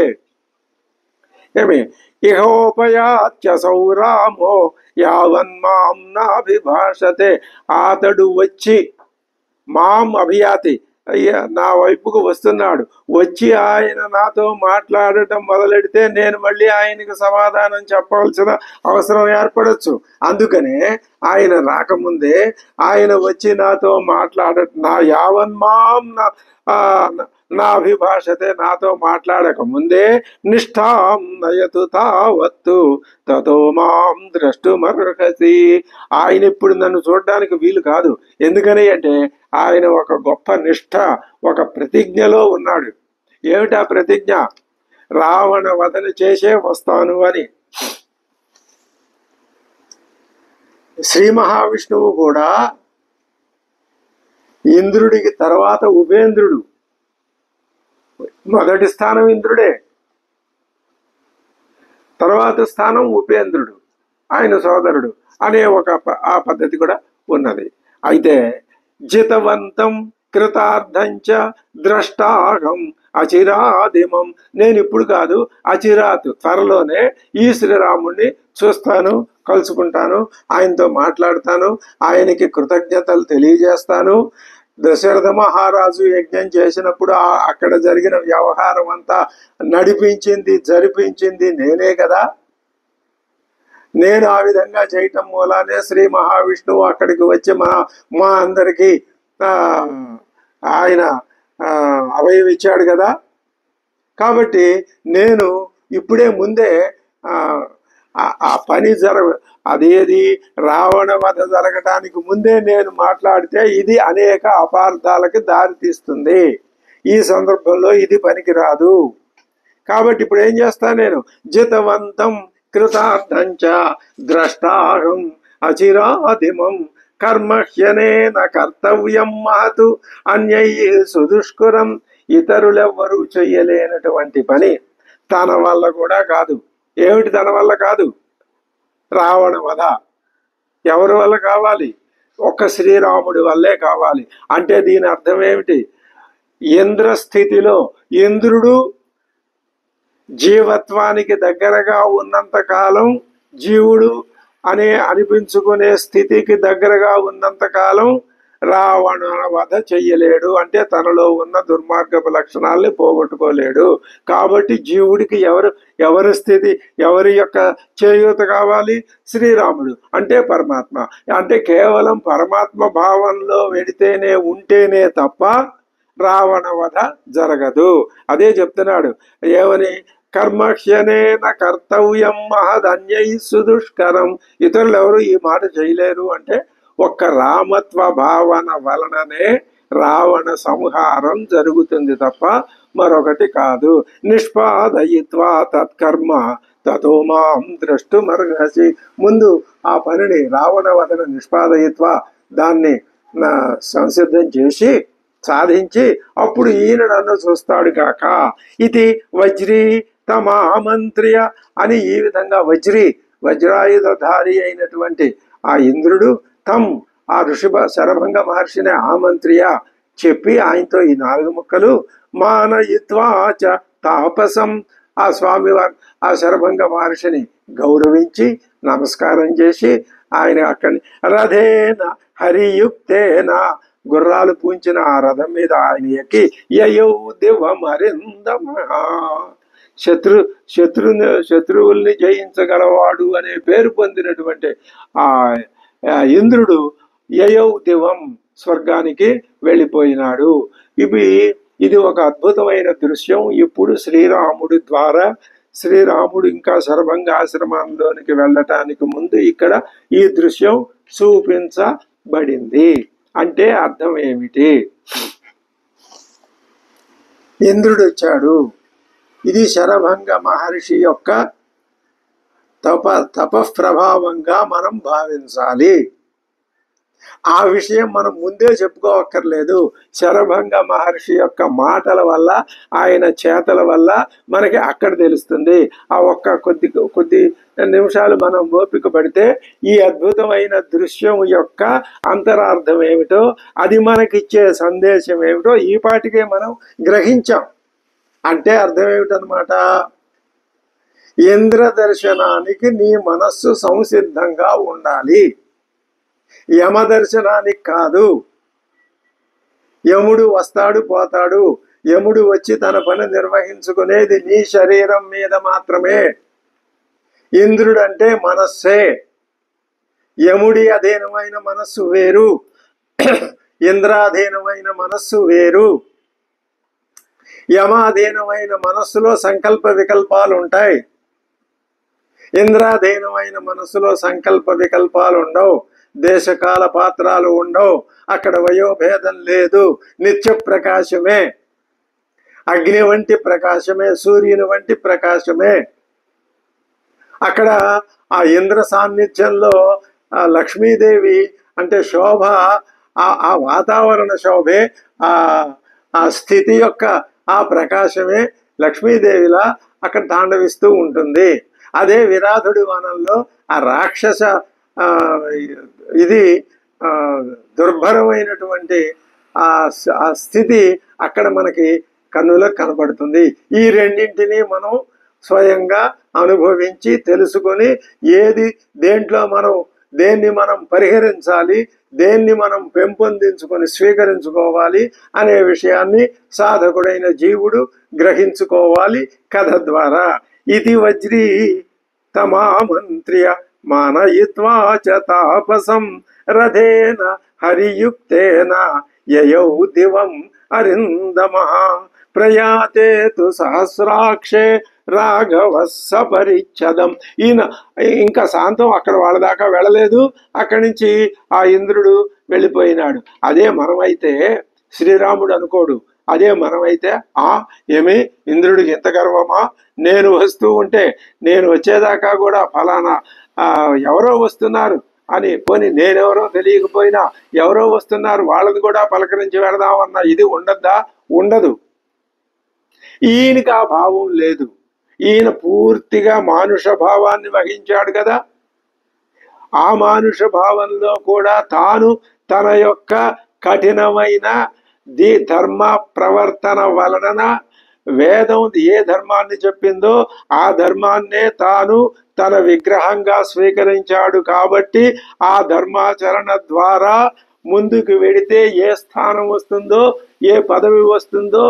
ఏమి? ఇహోపయాత్యసౌ రామో యావన్మాం నాభిభాషతే. అతడు వచ్చి మాం అభియాతి, అయ్యా నా వైపుకు వస్తున్నాడు. వచ్చి ఆయన నాతో మాట్లాడటం మొదలెడితే నేను మళ్ళీ ఆయనకు సమాధానం చెప్పవలసిన అవసరం ఏర్పడచ్చు. అందుకనే ఆయన రాకముందే ఆయన వచ్చి నాతో నా యావన్మాం నా అభిభాషతే, నాతో మాట్లాడక ముందే నిష్ఠాం నయతు తావత్తు తతో మాం ద్రష్టుమర్హసి. ఆయన ఇప్పుడు నన్ను చూడడానికి వీలు కాదు. ఎందుకని అంటే ఆయన ఒక గొప్ప నిష్ఠ, ఒక ప్రతిజ్ఞలో ఉన్నాడు. ఏమిటా ప్రతిజ్ఞ? రావణ వధన చేసే వస్తాను అని. శ్రీ మహావిష్ణువు కూడా ఇంద్రుడికి తర్వాత ఉపేంద్రుడు. మొదటి స్థానం ఇంద్రుడే, తర్వాత స్థానం ఉపేంద్రుడు, ఆయన సోదరుడు అనే ఆ పద్ధతి కూడా ఉన్నది. అయితే జితవంతం కృతార్థంచ ద్రష్టాహం అచిరాదిమం. నేను ఇప్పుడు కాదు, అచిరాత్ త్వరలోనే ఈ శ్రీరాముణ్ణి చూస్తాను, కలుసుకుంటాను, ఆయనతో మాట్లాడతాను, ఆయనకి కృతజ్ఞతలు తెలియజేస్తాను. దశరథ మహారాజు యజ్ఞం చేసినప్పుడు అక్కడ జరిగిన వ్యవహారం అంతా జరిపించింది నేనే కదా. నేను ఆ విధంగా చేయటం మూలానే శ్రీ మహావిష్ణువు అక్కడికి వచ్చి మా అందరికీ ఆయన అభయం ఇచ్చాడు కదా. కాబట్టి నేను ఇప్పుడే ముందే ఆ పని అదేది రావణ వధ జరగటానికి ముందే నేను మాట్లాడితే ఇది అనేక అపార్థాలకు దారితీస్తుంది. ఈ సందర్భంలో ఇది పనికిరాదు. కాబట్టి ఇప్పుడు ఏం చేస్తా, నేను జితవంతం కృతార్థంచ ద్రష్టాహం అచిరాదిమం కర్మహ్యనేన కర్తవ్యం మహతు అన్యై సుదుష్కరం. ఇతరులెవ్వరూ చెయ్యలేనటువంటి పని తన వల్ల కూడా కాదు. ఏమిటి తన వల్ల కాదు? రావణ వధ ఎవరి వల్ల కావాలి? ఒక్క శ్రీరాముడి వల్లే కావాలి. అంటే దీని అర్థం ఏమిటి? ఇంద్రస్థితిలో ఇంద్రుడు జీవత్వానికి దగ్గరగా ఉన్నంత కాలం, జీవుడు అనిపించుకునే స్థితికి దగ్గరగా ఉన్నంత కాలం రావణ వధ చెయ్యలేడు. అంటే తనలో ఉన్న దుర్మార్గపు లక్షణాలని పోగొట్టుకోలేడు. కాబట్టి జీవుడికి ఎవరి స్థితి, ఎవరి యొక్క చేయూత కావాలి? శ్రీరాముడు అంటే పరమాత్మ. అంటే కేవలం పరమాత్మ భావంలో వెడితేనే ఉంటేనే తప్ప రావణ వధ జరగదు. అదే చెప్తున్నాడు. ఏమని? కర్మక్షణేన కర్తవ్యం మహదన్యై సుదుష్కరం. ఇతరులు ఎవరు ఈ మాట చేయలేరు. అంటే ఒక్క రామత్వ భావన వలననే రావణ సంహారం జరుగుతుంది తప్ప మరొకటి కాదు. నిష్పాదయిత్వా తత్కర్మ తతో మాం ద్రష్టుమర్హసి. ముందు ఆ పనిని, రావణ వదన నిష్పాదయిత్వా, దాన్ని సంసిద్ధం చేసి సాధించి అప్పుడు ఈయన నన్ను చూస్తాడు కాక. ఇది వజ్రీ తమామంత్ర్య అని ఈ విధంగా వజ్రాయుధధారి అయినటువంటి ఆ ఇంద్రుడు ఆ ఋషి శరభంగ మహర్షిని ఆమంత్రియ చెప్పి ఆయనతో ఈ 4 ముక్కలు మానయిత్వాచ తాపసం. ఆ స్వామివారు ఆ శరభంగ మహర్షిని గౌరవించి నమస్కారం చేసి ఆయన అక్కడి రథేన హరియుక్తేన, గుర్రాలు పూంచిన ఆ రథం మీద ఆయన ఎక్కి యయౌ దివమరిందమ, శత్రువుల్ని జయించగలవాడు అనే పేరు పొందినటువంటి ఆ ఇంద్రుడు యయౌ దివం, స్వర్గానికి వెళ్ళిపోయినాడు. ఇది ఒక అద్భుతమైన దృశ్యం. ఇప్పుడు శ్రీరాముడి ద్వారా, శ్రీరాముడు ఇంకా శరభంగ ఆశ్రమంలోనికి వెళ్ళటానికి ముందు ఇక్కడ ఈ దృశ్యం చూపించబడింది. అంటే అర్థం ఏమిటి? ఇంద్రుడు వచ్చాడు. ఇది శరభంగ మహర్షి యొక్క తపఃప్రభావంగా మనం భావించాలి. ఆ విషయం మనం ముందే చెప్పుకోవక్కర్లేదు. శరభంగ మహర్షి యొక్క మాటల వల్ల, ఆయన చేతల వల్ల మనకి అక్కడ తెలుస్తుంది. ఆ ఒక్క కొద్ది నిమిషాలు మనం ఓపిక పడితే ఈ అద్భుతమైన దృశ్యం యొక్క అంతరార్థం ఏమిటో, అది మనకిచ్చే సందేశం ఏమిటో ఈ పాటికే మనం గ్రహించాం. అంటే అర్థం ఏమిటనమాట? ఇంద్ర దర్శనానికి నీ మనస్సు సంసిద్ధంగా ఉండాలి, యమ దర్శనానికి కాదు. యముడు వస్తాడు పోతాడు. యముడు వచ్చి తన పని నిర్వహించుకునేది నీ శరీరం మీద మాత్రమే. ఇంద్రుడు అంటే మనస్సే. యముడి అధీనమైన మనస్సు వేరు, ఇంద్రాధీనమైన మనస్సు వేరు. యమాధీనమైన మనస్సులో సంకల్ప వికల్పాలు ఉంటాయి, ఇంద్రాధీనమైన మనస్సులో సంకల్ప వికల్పాలు ఉండవు, దేశకాల పాత్రాలు ఉండవు, అక్కడ వయోభేదం లేదు, నిత్య ప్రకాశమే, అగ్ని వంటి ప్రకాశమే, సూర్యుని వంటి ప్రకాశమే. అక్కడ ఆ ఇంద్ర సాన్నిధ్యంలో లక్ష్మీదేవి అంటే శోభ, ఆ వాతావరణ శోభే, ఆ స్థితి యొక్క ఆ ప్రకాశమే లక్ష్మీదేవిలా అక్కడ తాండవిస్తూ ఉంటుంది. అదే విరాధుడి వనంలో ఆ రాక్షస ఇది దుర్భరమైనటువంటి ఆ స్థితి అక్కడ మనకి కన్నులకు కనబడుతుంది. ఈ రెండింటినీ మనం స్వయంగా అనుభవించి తెలుసుకొని దేన్ని మనం పరిహరించాలి, దేన్ని మనం పెంపొందించుకొని స్వీకరించుకోవాలి అనే విషయాన్ని సాధకుడైన జీవుడు గ్రహించుకోవాలి కథ ద్వారా. ఇది వజ్రీ తమామంత్ర్య మానయిత్వా చ తాపసం రథేన హరియుక్తేన యయౌ దివం అరిందమః ప్రయాతే తు సహస్రాక్షే రాఘవ సపరిచ్ఛదం. ఈయన ఇంకా శాంతం అక్కడ వాళ్ళ దాకా వెళ్ళలేదు. అక్కడి నుంచి ఆ ఇంద్రుడు వెళ్ళిపోయినాడు. అదే మనమైతే శ్రీరాముడు అనుకోడు. అదే మనమైతే ఏమి ఇంద్రుడికి ఎంత గర్వమా, నేను వస్తూ ఉంటే, నేను వచ్చేదాకా కూడా ఫలానా ఎవరో వస్తున్నారు అని, పోనీ నేనెవరో తెలియకపోయినా ఎవరో వస్తున్నారు వాళ్ళది కూడా పలకరించి వెళదామన్న ఇది ఉండద్దా? ఉండదు. ఈయనకి ఆ భావం లేదు. ఈయన పూర్తిగా మానుష భావాన్ని వహించాడు కదా. ఆ మానుష భావంలో కూడా తాను తన యొక్క కఠినమైన ధర్మ ప్రవర్తన వలన వేదం ఏ ధర్మాన్ని చెప్పిందో ఆ ధర్మాన్నే తాను తన విగ్రహంగా స్వీకరించాడు కాబట్టి ఆ ధర్మాచరణ ద్వారా ముందుకు వెడితే ఏ స్థానం వస్తుందో, ఏ పదవి వస్తుందో,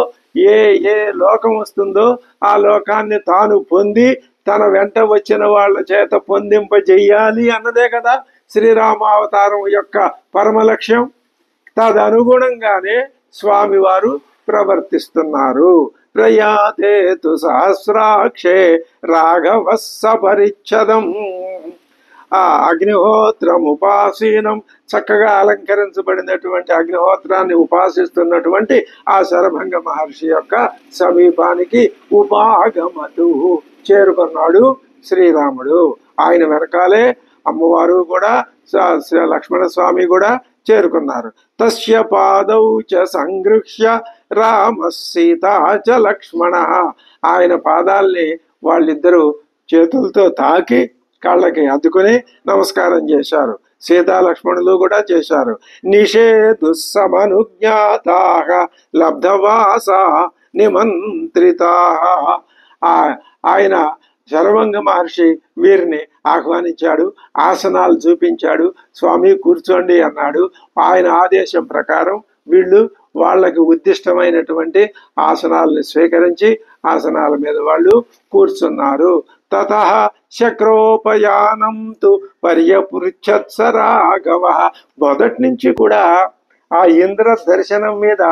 ఏ ఏ లోకం వస్తుందో ఆ లోకాన్ని తాను పొంది తన వెంట వచ్చిన వాళ్ళ చేత పొందింపజేయాలి అన్నదే కదా శ్రీరామావతారం యొక్క పరమ లక్ష్యం. తదనుగుణంగానే స్వామివారు ప్రవర్తిస్తున్నారు. ప్రయాతేతు సహస్రాక్షే రాఘవ సపరిచ్ఛదం. ఆ అగ్నిహోత్రముపాసీనం, చక్కగా అలంకరించబడినటువంటి అగ్నిహోత్రాన్ని ఉపాసిస్తున్నటువంటి ఆ శరభంగ మహర్షి యొక్క సమీపానికి ఉపాగమతు చేరుకున్నాడు శ్రీరాముడు. ఆయన వెనకాలే అమ్మవారు కూడా లక్ష్మణ స్వామి కూడా చేరుకున్నారు. తస్య పాదౌ చ సంగృహ్య రామ సీతా చ లక్ష్మణ. ఆయన పాదాల్ని వాళ్ళిద్దరూ చేతులతో తాకి కాళ్ళకి అద్దుకుని నమస్కారం చేశారు. సీతా లక్ష్మణులు కూడా చేశారు. నిషేధుస్సమనుజ్ఞాతా లబ్ధవాస నిమంత్రితా. ఆయన శరభంగ మహర్షి వీరిని ఆహ్వానించాడు, ఆసనాలు చూపించాడు. స్వామి కూర్చోండి అన్నాడు. ఆయన ఆదేశం ప్రకారం వీళ్ళు వాళ్ళకి ఉద్దిష్టమైనటువంటి ఆసనాలను స్వీకరించి ఆసనాల మీద వాళ్ళు కూర్చున్నారు. తతః శక్రోపయానం తు పర్యపృచ్ఛత్స రాఘవ. మొదటి నుంచి కూడా ఆ ఇంద్ర దర్శనం మీద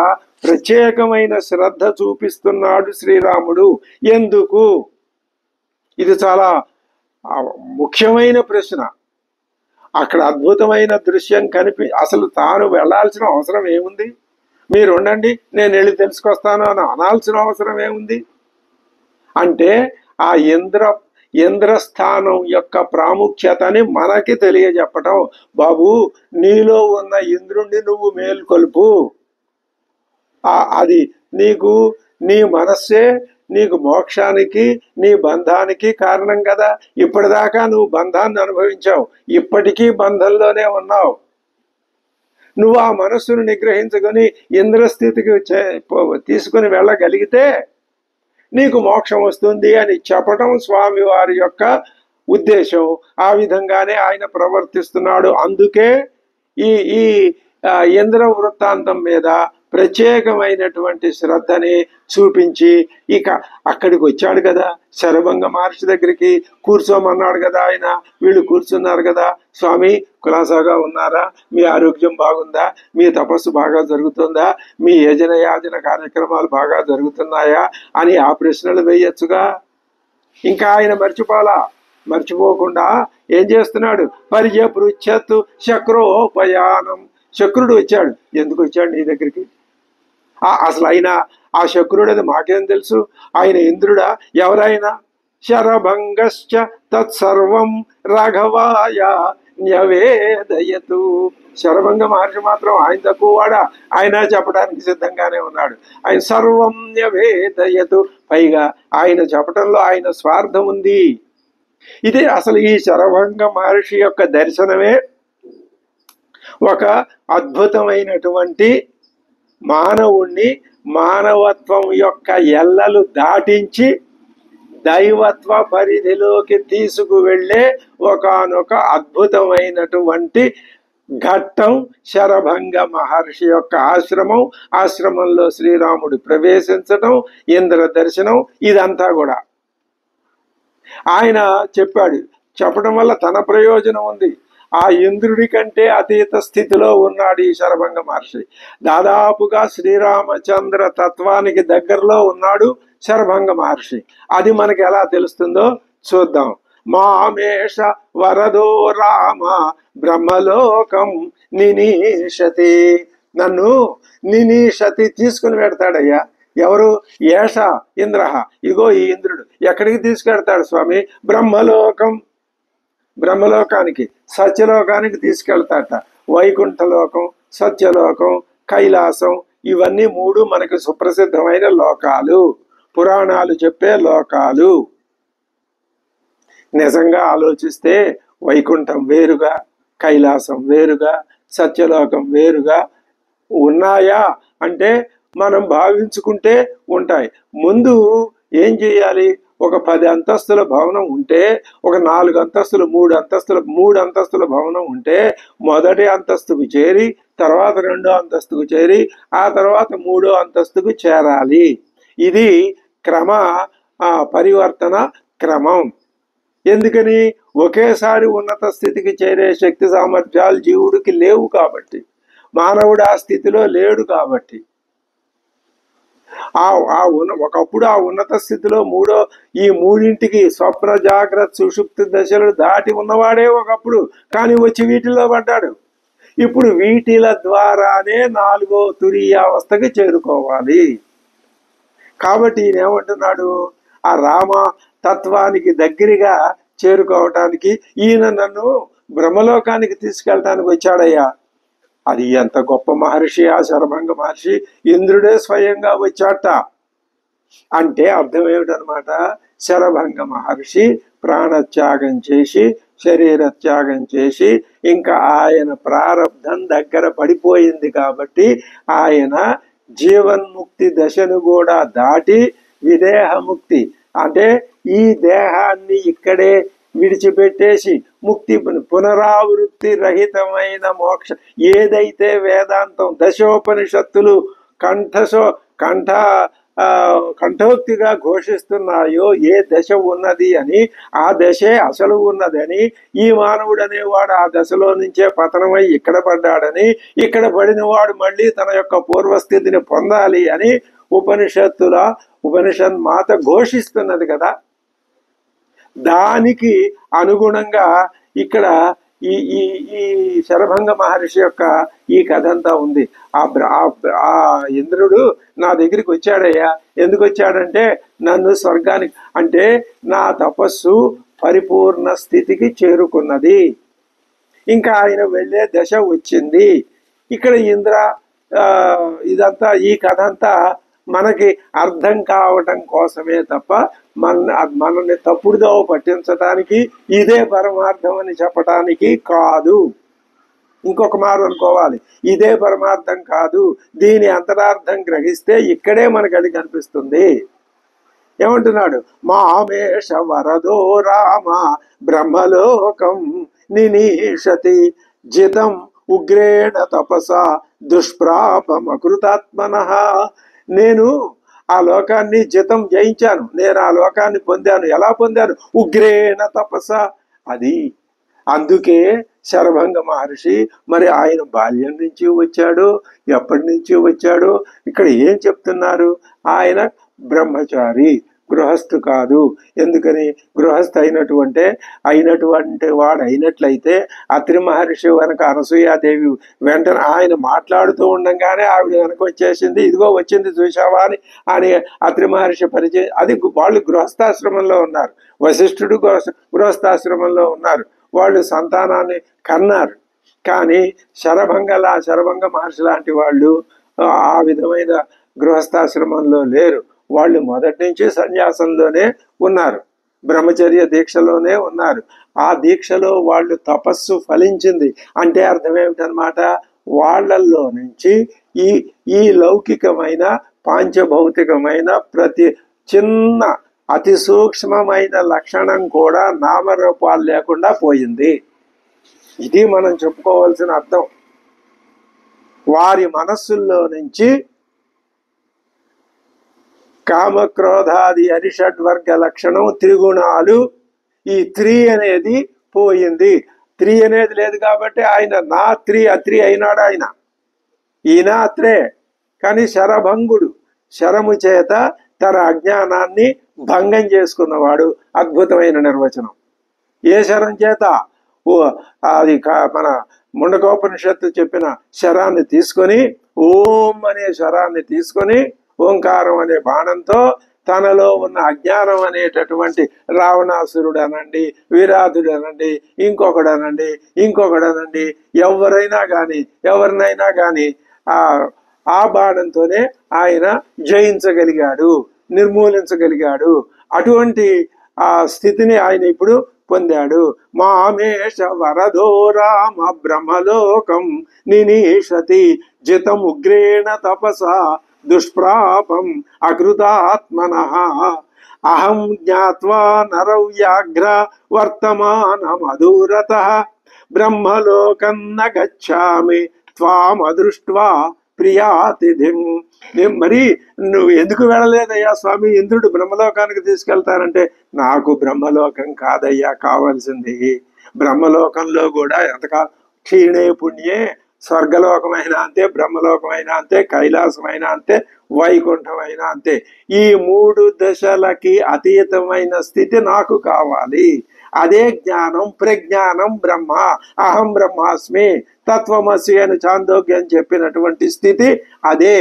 ప్రత్యేకమైన శ్రద్ధ చూపిస్తున్నాడు శ్రీరాముడు. ఎందుకు? ఇది చాలా ముఖ్యమైన ప్రశ్న. అక్కడ అద్భుతమైన దృశ్యం అసలు తాను వెళ్లాల్సిన అవసరం ఏముంది? మీరు ఉండండి, నేను వెళ్ళి తెలుసుకొస్తాను అని అనాల్సిన అవసరం ఏముంది? అంటే ఆ ఇంద్రస్థానం యొక్క ప్రాముఖ్యతని మనకి తెలియజెప్పటం. బాబు, నీలో ఉన్న ఇంద్రుణ్ణి నువ్వు మేల్కొల్పు. అది నీకు, నీ మనస్సే నీకు మోక్షానికి, నీ బంధానికి కారణం కదా. ఇప్పటిదాకా నువ్వు బంధాన్ని అనుభవించావు, ఇప్పటికీ బంధంలోనే ఉన్నావు. నువ్వు ఆ మనస్సును నిగ్రహించుకొని ఇంద్రస్థితికి తీసుకుని వెళ్ళగలిగితే నీకు మోక్షం వస్తుంది అని చెప్పటం స్వామి వారి యొక్క ఉద్దేశం. ఆ విధంగానే ఆయన ప్రవర్తిస్తున్నాడు. అందుకే ఈ ఈ ఇంద్ర వృత్తాంతం మీద ప్రత్యేకమైనటువంటి శ్రద్ధని చూపించి ఇక అక్కడికి వచ్చాడు కదా, శరభంగ మహర్షి దగ్గరికి కూర్చోమన్నాడు కదా ఆయన. వీళ్ళు కూర్చున్నారు కదా. స్వామి కులాసాగా ఉన్నారా? మీ ఆరోగ్యం బాగుందా? మీ తపస్సు బాగా జరుగుతుందా? మీ యాజన కార్యక్రమాలు బాగా జరుగుతున్నాయా అని ఆ ప్రశ్నలు వేయొచ్చుగా. ఇంకా ఆయన మర్చిపోకుండా ఏం చేస్తున్నాడు? పర్యపృచ్ఛతు శక్రోపయానం. శక్రుడు వచ్చాడు. ఎందుకు వచ్చాడు నీ దగ్గరికి? అసలు ఆయన ఆ శక్రుడు అది మాకేం తెలుసు? ఆయన ఇంద్రుడా? ఎవరైనా? శరభంగశ్చ తత్సర్వం రాఘవాయ న్యవేదయతు. శరభంగ మహర్షి మాత్రం ఆయన తక్కువ వాడా? ఆయన చెప్పడానికి సిద్ధంగానే ఉన్నాడు. ఆయన సర్వం న్యవేదయతు. పైగా ఆయన చెప్పటంలో ఆయన స్వార్థం ఉంది. ఇదే అసలు ఈ శరభంగ మహర్షి యొక్క దర్శనమే ఒక అద్భుతమైనటువంటి మానవుణ్ణి మానవత్వం యొక్క ఎల్లలు దాటించి దైవత్వ పరిధిలోకి తీసుకువెళ్ళే ఒకానొక అద్భుతమైనటువంటి ఘట్టం శరభంగ మహర్షి యొక్క ఆశ్రమంలో శ్రీరాముడు ప్రవేశించటం, ఇంద్ర దర్శనం, ఇదంతా కూడా ఆయన చెప్పడం వల్ల తన ప్రయోజనం ఉంది. ఆ ఇంద్రుడి కంటే అతీత స్థితిలో ఉన్నాడు ఈ శరభంగ మహర్షి. దాదాపుగా శ్రీరామచంద్ర తత్వానికి దగ్గరలో ఉన్నాడు శరభంగ మహర్షి. అది మనకి ఎలా తెలుస్తుందో చూద్దాం. మామేష వరదో రామ బ్రహ్మలోకం నినీషతి. నన్ను నినీషతి తీసుకుని పెడతాడయ్యా. ఎవరు? ఏష ఇంద్ర. ఇగో ఈ ఇంద్రుడు ఎక్కడికి తీసుకెడతాడు స్వామి? బ్రహ్మలోకానికి, సత్యలోకానికి తీసుకెళ్తాట. వైకుంఠలోకం, సత్యలోకం, కైలాసం, ఇవన్నీ మూడు మనకి సుప్రసిద్ధమైన లోకాలు, పురాణాలు చెప్పే లోకాలు. నిజంగా ఆలోచిస్తే వైకుంఠం వేరుగా, కైలాసం వేరుగా, సత్యలోకం వేరుగా, ఉన్నాయా అంటే మనం భావించుకుంటే ఉంటాయి. ముందు ఏం చేయాలి? ఒక 10 అంతస్తుల భవనం ఉంటే, ఒక 4 అంతస్తులు 3 అంతస్తుల భవనం ఉంటే మొదటి అంతస్తుకు చేరి, తర్వాత 2వ అంతస్తుకు చేరి, ఆ తర్వాత 3వ అంతస్తుకు చేరాలి. ఇది క్రమ పరివర్తన క్రమం. ఎందుకని? ఒకేసారి ఉన్నత స్థితికి చేరే శక్తి సామర్థ్యాలు జీవుడికి లేవు కాబట్టి, మానవుడు ఆ స్థితిలో లేడు కాబట్టి. ఒకప్పుడు ఆ ఉన్నత స్థితిలో ఈ మూడింటికి స్వప్న జాగ్రత్త సుషుప్తి దశలు దాటి ఉన్నవాడే ఒకప్పుడు, కానీ వచ్చి వీటిలో పడ్డాడు. ఇప్పుడు వీటిల ద్వారానే 4వ తురీయావస్థకి చేరుకోవాలి. కాబట్టి ఈయన ఏమంటున్నాడు? ఆ రామ తత్వానికి దగ్గరగా చేరుకోవటానికి ఈయన నన్ను బ్రహ్మలోకానికి తీసుకెళ్ళటానికి వచ్చాడయ్యా. అది ఎంత గొప్ప మహర్షి ఆ శరభంగ మహర్షి! ఇంద్రుడే స్వయంగా వచ్చాట. అంటే అర్థం ఏమిటనమాట? శరభంగ మహర్షి ప్రాణత్యాగం చేసి, శరీర త్యాగం చేసి, ఇంకా ఆయన ప్రారంధం దగ్గర పడిపోయింది కాబట్టి ఆయన జీవన్ముక్తి దశను కూడా దాటి విదేహముక్తి అంటే ఈ దేహాన్ని ఇక్కడే విడిచిపెట్టేసి ముక్తి పునరావృత్తి రహితమైన మోక్ష ఏదైతే వేదాంతం దశోపనిషత్తులు కంఠోక్తిగా ఘోషిస్తున్నాయో, ఏ దశ ఉన్నది అని, ఆ దశే అసలు ఉన్నదని, ఈ మానవుడు అనేవాడు ఆ దశలో నుంచే పతనమై ఇక్కడ పడ్డాడని, ఇక్కడ పడిన వాడు మళ్ళీ తన యొక్క పూర్వస్థితిని పొందాలి అని ఉపనిషత్ మాత ఘోషిస్తున్నది కదా. దానికి అనుగుణంగా ఇక్కడ ఈ ఈ ఈ శరభంగ మహర్షి యొక్క ఈ కథ అంతా ఉంది. ఆ ఇంద్రుడు నా దగ్గరికి వచ్చాడయ్యా. ఎందుకు వచ్చాడంటే నన్ను స్వర్గానికి, అంటే నా తపస్సు పరిపూర్ణ స్థితికి చేరుకున్నది, ఇంకా ఆయన వెళ్ళే దశ వచ్చింది. ఇక్కడ ఇదంతా ఈ కథ అంతా మనకి అర్థం కావటం కోసమే తప్ప మనల్ని తప్పుడుదో పట్టించటానికి, ఇదే పరమార్థం అని చెప్పటానికి కాదు. ఇంకొక మారు అనుకోవాలి, ఇదే పరమార్థం కాదు, దీని అంతరార్థం గ్రహిస్తే ఇక్కడే మనకి అది కనిపిస్తుంది. ఏమంటున్నాడు? మామేష వరదో రామ బ్రహ్మలోకం నినీషతి జితం ఉగ్రేణ తపస దుష్ప్రాపమకృతాత్మనః. నేను ఆ లోకాన్ని జితం జయించాను, నేను ఆ లోకాన్ని పొందాను. ఎలా పొందాను? ఉగ్రేణ తపస. అది అందుకే శరభంగ మహర్షి మరి ఆయన బాల్యం నుంచి వచ్చాడు, ఎప్పటి నుంచి వచ్చాడు? ఇక్కడ ఏం చెప్తున్నారు? ఆయన బ్రహ్మచారి, గృహస్థు కాదు. ఎందుకని? గృహస్థ అయినటువంటి వాడు అయినట్లయితే అత్రి మహర్షి వెనక అనసూయాదేవి వెంటనే ఆయన మాట్లాడుతూ ఉండగానే ఆవిడ వెనక వచ్చేసింది, ఇదిగో వచ్చింది చూసావా అని అత్రి మహర్షి పరిచయం. అది వాళ్ళు గృహస్థాశ్రమంలో ఉన్నారు, వశిష్ఠుడు గృహస్థాశ్రమంలో ఉన్నారు, వాళ్ళు సంతానాన్ని కన్నారు. కానీ శరభంగ మహర్షి లాంటి వాళ్ళు ఆ విధమైన గృహస్థాశ్రమంలో లేరు. వాళ్ళు మొదటి నుంచి సన్యాసంలోనే ఉన్నారు, బ్రహ్మచర్య దీక్షలోనే ఉన్నారు. ఆ దీక్షలో వాళ్ళు తపస్సు ఫలించింది. అంటే అర్థం ఏమిటనమాట? వాళ్ళల్లో నుంచి ఈ లౌకికమైన పాంచభౌతికమైన ప్రతి చిన్న అతి సూక్ష్మమైన లక్షణం కూడా నామరూపాలు లేకుండా పోయింది. ఇది మనం చెప్పుకోవాల్సిన అర్థం. వారి మనస్సుల్లో నుంచి కామక్రోధాది అరిషడ్వర్గ లక్షణం త్రిగుణాలు, ఈ అనేది పోయింది. అనేది లేదు కాబట్టి ఆయన అత్రి అయినాడు. ఈయన అత్రే. కానీ శరభంగుడు శరము చేత తన అజ్ఞానాన్ని భంగం చేసుకున్నవాడు. అద్భుతమైన నిర్వచనం. ఏ శరం చేత? అది మన ముండకోపనిషత్తు చెప్పిన శరాన్ని తీసుకొని, ఓం అనే శరాన్ని తీసుకొని, ఓంకారం అనే బాణంతో తనలో ఉన్న అజ్ఞానం అనేటటువంటి రావణాసురుడు అనండి, విరాధుడు అనండి, ఇంకొకడనండి ఎవరినైనా కానీ ఆ బాణంతోనే ఆయన జయించగలిగాడు, నిర్మూలించగలిగాడు. అటువంటి ఆ స్థితిని ఆయన ఇప్పుడు పొందాడు. మామేష వరదో రామ బ్రహ్మలోకం నినీషతి జితముగ్రేణ తపసా దుష్ప్రాపం అకృతాత్మనః అహం జ్ఞాత్వా నరవ్యాఘ్ర వర్తమానమధూరతః బ్రహ్మలోకం న గచ్ఛామి త్వామదృష్ట్వా ప్రియాతిథిం. మరి నువ్వు ఎందుకు వెళ్ళలేదయ్యా స్వామి, ఇంద్రుడు బ్రహ్మలోకానికి తీసుకెళ్తానంటే, నాకు బ్రహ్మలోకం కాదయ్యా కావాల్సింది, బ్రహ్మలోకంలో కూడా ఎంతకాలం క్షీణే పుణ్యే, స్వర్గలోకమైనా అంతే, బ్రహ్మలోకమైనా అంతే, కైలాసమైనా అంతే, వైకుంఠమైనా అంతే, ఈ 3 దశలకి అతీతమైన స్థితి నాకు కావాలి. అదే జ్ఞానం, ప్రజ్ఞానం బ్రహ్మ, అహం బ్రహ్మాస్మి, తత్వమసి అని చాందోగ్యం చెప్పినటువంటి స్థితి అదే.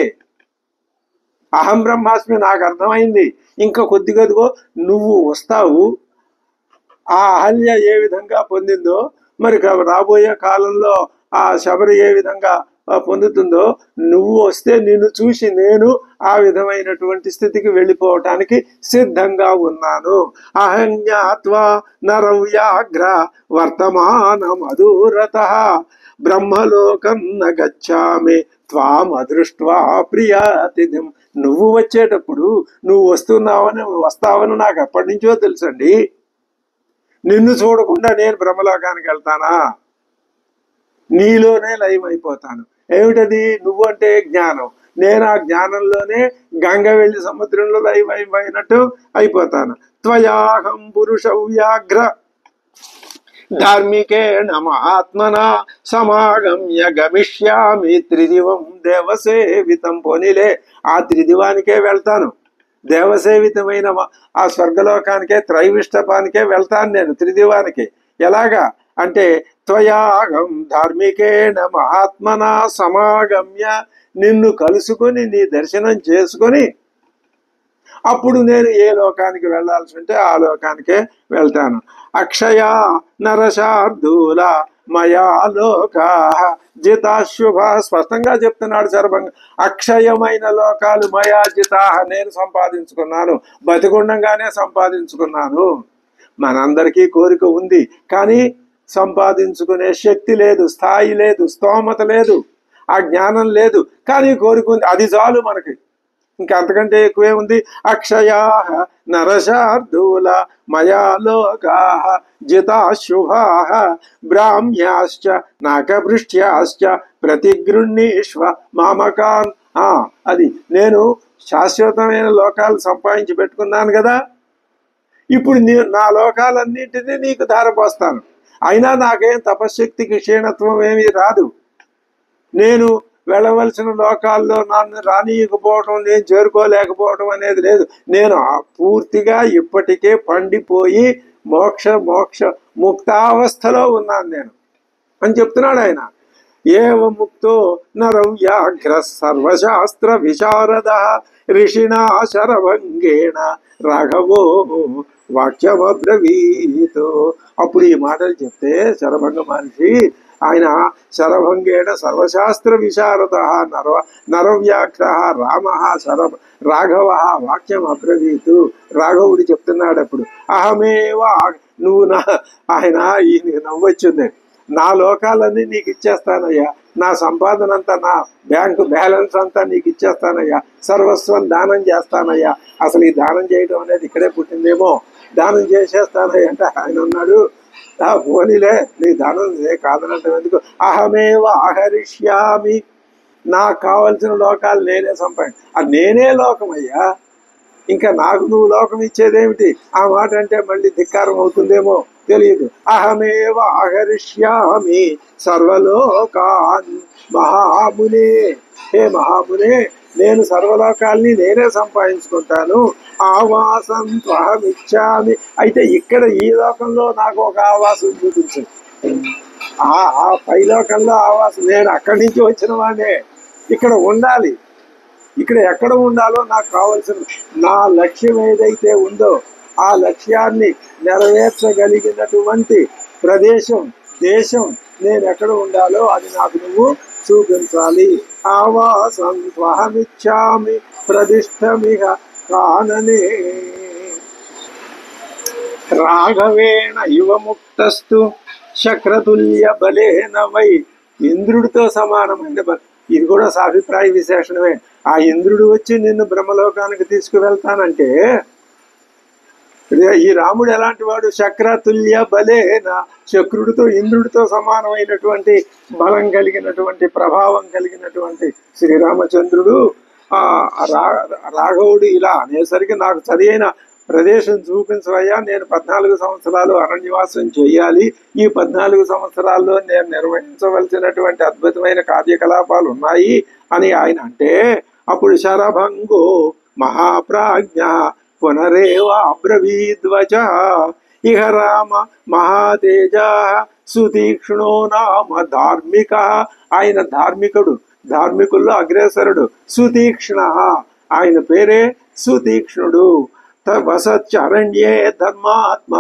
అహం బ్రహ్మాస్మి నాకు అర్థమైంది. ఇంకా కొద్దిగదిగో నువ్వు వస్తావు. ఆ అహల్య ఏ విధంగా పొందిందో, మరి రాబోయే కాలంలో ఆ శబరి ఏ విధంగా పొందుతుందో, నువ్వు వస్తే నిన్ను చూసి నేను ఆ విధమైనటువంటి స్థితికి వెళ్ళిపోవటానికి సిద్ధంగా ఉన్నాను. అహంజ్ఞాత్వా నరవ్యాఘ్ర వర్తమానమధూరతః బ్రహ్మలోకం న గచ్ఛామి త్వామదృష్ట్వా ప్రియాతిథిం. నువ్వు వచ్చేటప్పుడు నువ్వు వస్తావని నాకు ఎప్పటి నుంచో తెలుసండి. నిన్ను చూడకుండా నేను బ్రహ్మలోకానికి వెళ్తానా? నీలోనే లయమైపోతాను. ఏమిటది? నువ్వు అంటే జ్ఞానం, నేను ఆ జ్ఞానంలోనే గంగ వెళ్ళి సముద్రంలో లయమైపోయినట్టు అయిపోతాను. త్వయాహం పురుష వ్యాఘ్ర ధార్మికేణ మహాత్మనా సమాగమ్య గమిష్యామి త్రిదివం దేవసేవితం. పోనీలే, ఆ త్రిదివానికే వెళ్తాను, దేవసేవితమైన ఆ స్వర్గలోకానికే, త్రైవిష్టపానికే వెళ్తాను నేను, త్రిదివానికి. ఎలాగా అంటే, త్వయాగం ధార్మికేణ మహాత్మనా సమాగమ్య, నిన్ను కలుసుకొని నీ దర్శనం చేసుకొని అప్పుడు నేను ఏ లోకానికి వెళ్లాల్సి ఉంటే ఆ లోకానికే వెళ్తాను. అక్షయ నరశార్దూల మయా లోకా జితాశుభ. స్పష్టంగా చెప్తున్నాడు శరభంగ. అక్షయమైన లోకాలు మయా జితా, నేను సంపాదించుకున్నాను, బతికుండంగానే సంపాదించుకున్నాను. మనందరికీ కోరిక ఉంది, కానీ సంపాదించుకునే శక్తి లేదు, స్థాయి లేదు, స్తోమత లేదు, ఆ జ్ఞానం లేదు, కానీ కోరిక ఉంది. అది చాలు మనకి, ఇంకా అంతకంటే ఎక్కువే ఉంది. అక్షయా నరశార్దూల మయా లోకా జితాశుభా బ్రాహ్మ్యాశ్చ నాకభృష్ట్యాశ్చ ప్రతిగృహ్ణీష్వ మామకాన్. అది నేను శాశ్వతమైన లోకాలు సంపాదించి పెట్టుకున్నాను కదా, ఇప్పుడు నా లోకాలన్నింటినీ నీకు ధారపోస్తాను. అయినా నాకేం తపశ్శక్తికి క్షీణత్వం ఏమీ రాదు. నేను వెళ్ళవలసిన లోకాల్లో నన్ను రానియకపోవటం, నేను చేరుకోలేకపోవటం అనేది లేదు. నేను పూర్తిగా ఇప్పటికే పండిపోయి ముక్తావస్థలో ఉన్నాను నేను అని చెప్తున్నాడు ఆయన. ఏవ ముక్తో నరవ్యాఘ్ర సర్వశాస్త్ర విశారద ఋషిణా శరభంగేణ రాఘవో వాక్యమబ్రవీతో. అప్పుడు ఈ మాటలు చెప్తే శరభంగ మహర్షి, ఆయన శరభంగేణ సర్వశాస్త్ర విశారద నరవ్యాఘ్ర రామ రాఘవ వాక్యం అబ్రవీతు. రాఘవుడు చెప్తున్నాడు అప్పుడు, అహమేవా, నువ్వు ఆయన ఈయన నవ్వొచ్చింది, నా లోకాలన్నీ నీకు ఇచ్చేస్తానయ్యా, నా సంపాదన అంతా, నా బ్యాంకు బ్యాలెన్స్ అంతా నీకు ఇచ్చేస్తానయ్యా, సర్వస్వం దానం చేస్తానయ్యా. అసలు ఈ దానం చేయడం అనేది ఇక్కడే పుట్టిందేమో, దానం చేసేస్తానయ్యా అంటే ఆయన అన్నాడు, పోనీలే, నీ దానం కాదనంటే ఎందుకు, అహమేవ ఆహరిష్యామి, నాకు కావలసిన లోకాలు నేనే అది నేనే లోకమయ్యా, ఇంకా నాకు నువ్వు లోకం ఇచ్చేదేమిటి? ఆ మాట అంటే మళ్ళీ ధిక్కారం అవుతుందేమో తెలియదు. అహమేవ ఆహరిష్యామి సర్వలోకాన్ మహామునే. హే మహామునే, నేను సర్వలోకాల్ని నేనే సంపాదించుకుంటాను. ఆవాసం త్వహమిచ్చామి. అయితే ఇక్కడ ఈ లోకంలో నాకు ఒక ఆవాసం చూపించు. ఆ పైలోకంలో ఆవాసం, నేను అక్కడి నుంచి వచ్చిన వాడే, ఇక్కడ ఉండాలి. ఇక్కడ ఎక్కడ ఉండాలో నాకు కావలసిన నా లక్ష్యం ఏదైతే ఉందో ఆ లక్ష్యాన్ని నెరవేర్చగలిగినటువంటి ప్రదేశం, దేశం నేను ఎక్కడ ఉండాలో అది నాకు నువ్వు చూపించాలి. ఆవాసం త్వహమిచ్చామి ప్రదిష్టమిహ కాననే రాఘవేణ యువముక్తస్తు శక్రతుల్య బలేన వై. ఇంద్రుడితో సమానమైన ఇది కూడా సాభిప్రాయ విశేషణమే. ఆ ఇంద్రుడు వచ్చి నిన్ను బ్రహ్మలోకానికి తీసుకువెళ్తానంటే ఈ రాముడు ఎలాంటి వాడు? శక్రతుల్య బలేన, శక్రుడితో ఇంద్రుడితో సమానమైనటువంటి బలం కలిగినటువంటి ప్రభావం కలిగినటువంటి శ్రీరామచంద్రుడు రాఘవుడు ఇలా అనేసరికి నాకు సరైన ప్రదేశం చూపించవయ్యా, నేను 14 సంవత్సరాలు అరణ్యవాసం చేయాలి, ఈ 14 సంవత్సరాల్లో నేను నిర్వహించవలసినటువంటి అద్భుతమైన కార్యకలాపాలు ఉన్నాయి అని ఆయన అంటే, అప్పుడు శరభంగో మహాప్రాజ్ఞ పునరేవ అబ్రవీద్వచ ఇహ రామ మహాతేజ సుతీక్ష్ణో నామ ధార్మిక. ఆయన ధార్మికుడు, ధార్మికుల్లో అగ్రేసరుడు. సుతీక్ష్ణ, ఆయన పేరే సుతీక్ష్ణుడు. వసత్యరణ్యే ధర్మాత్మ,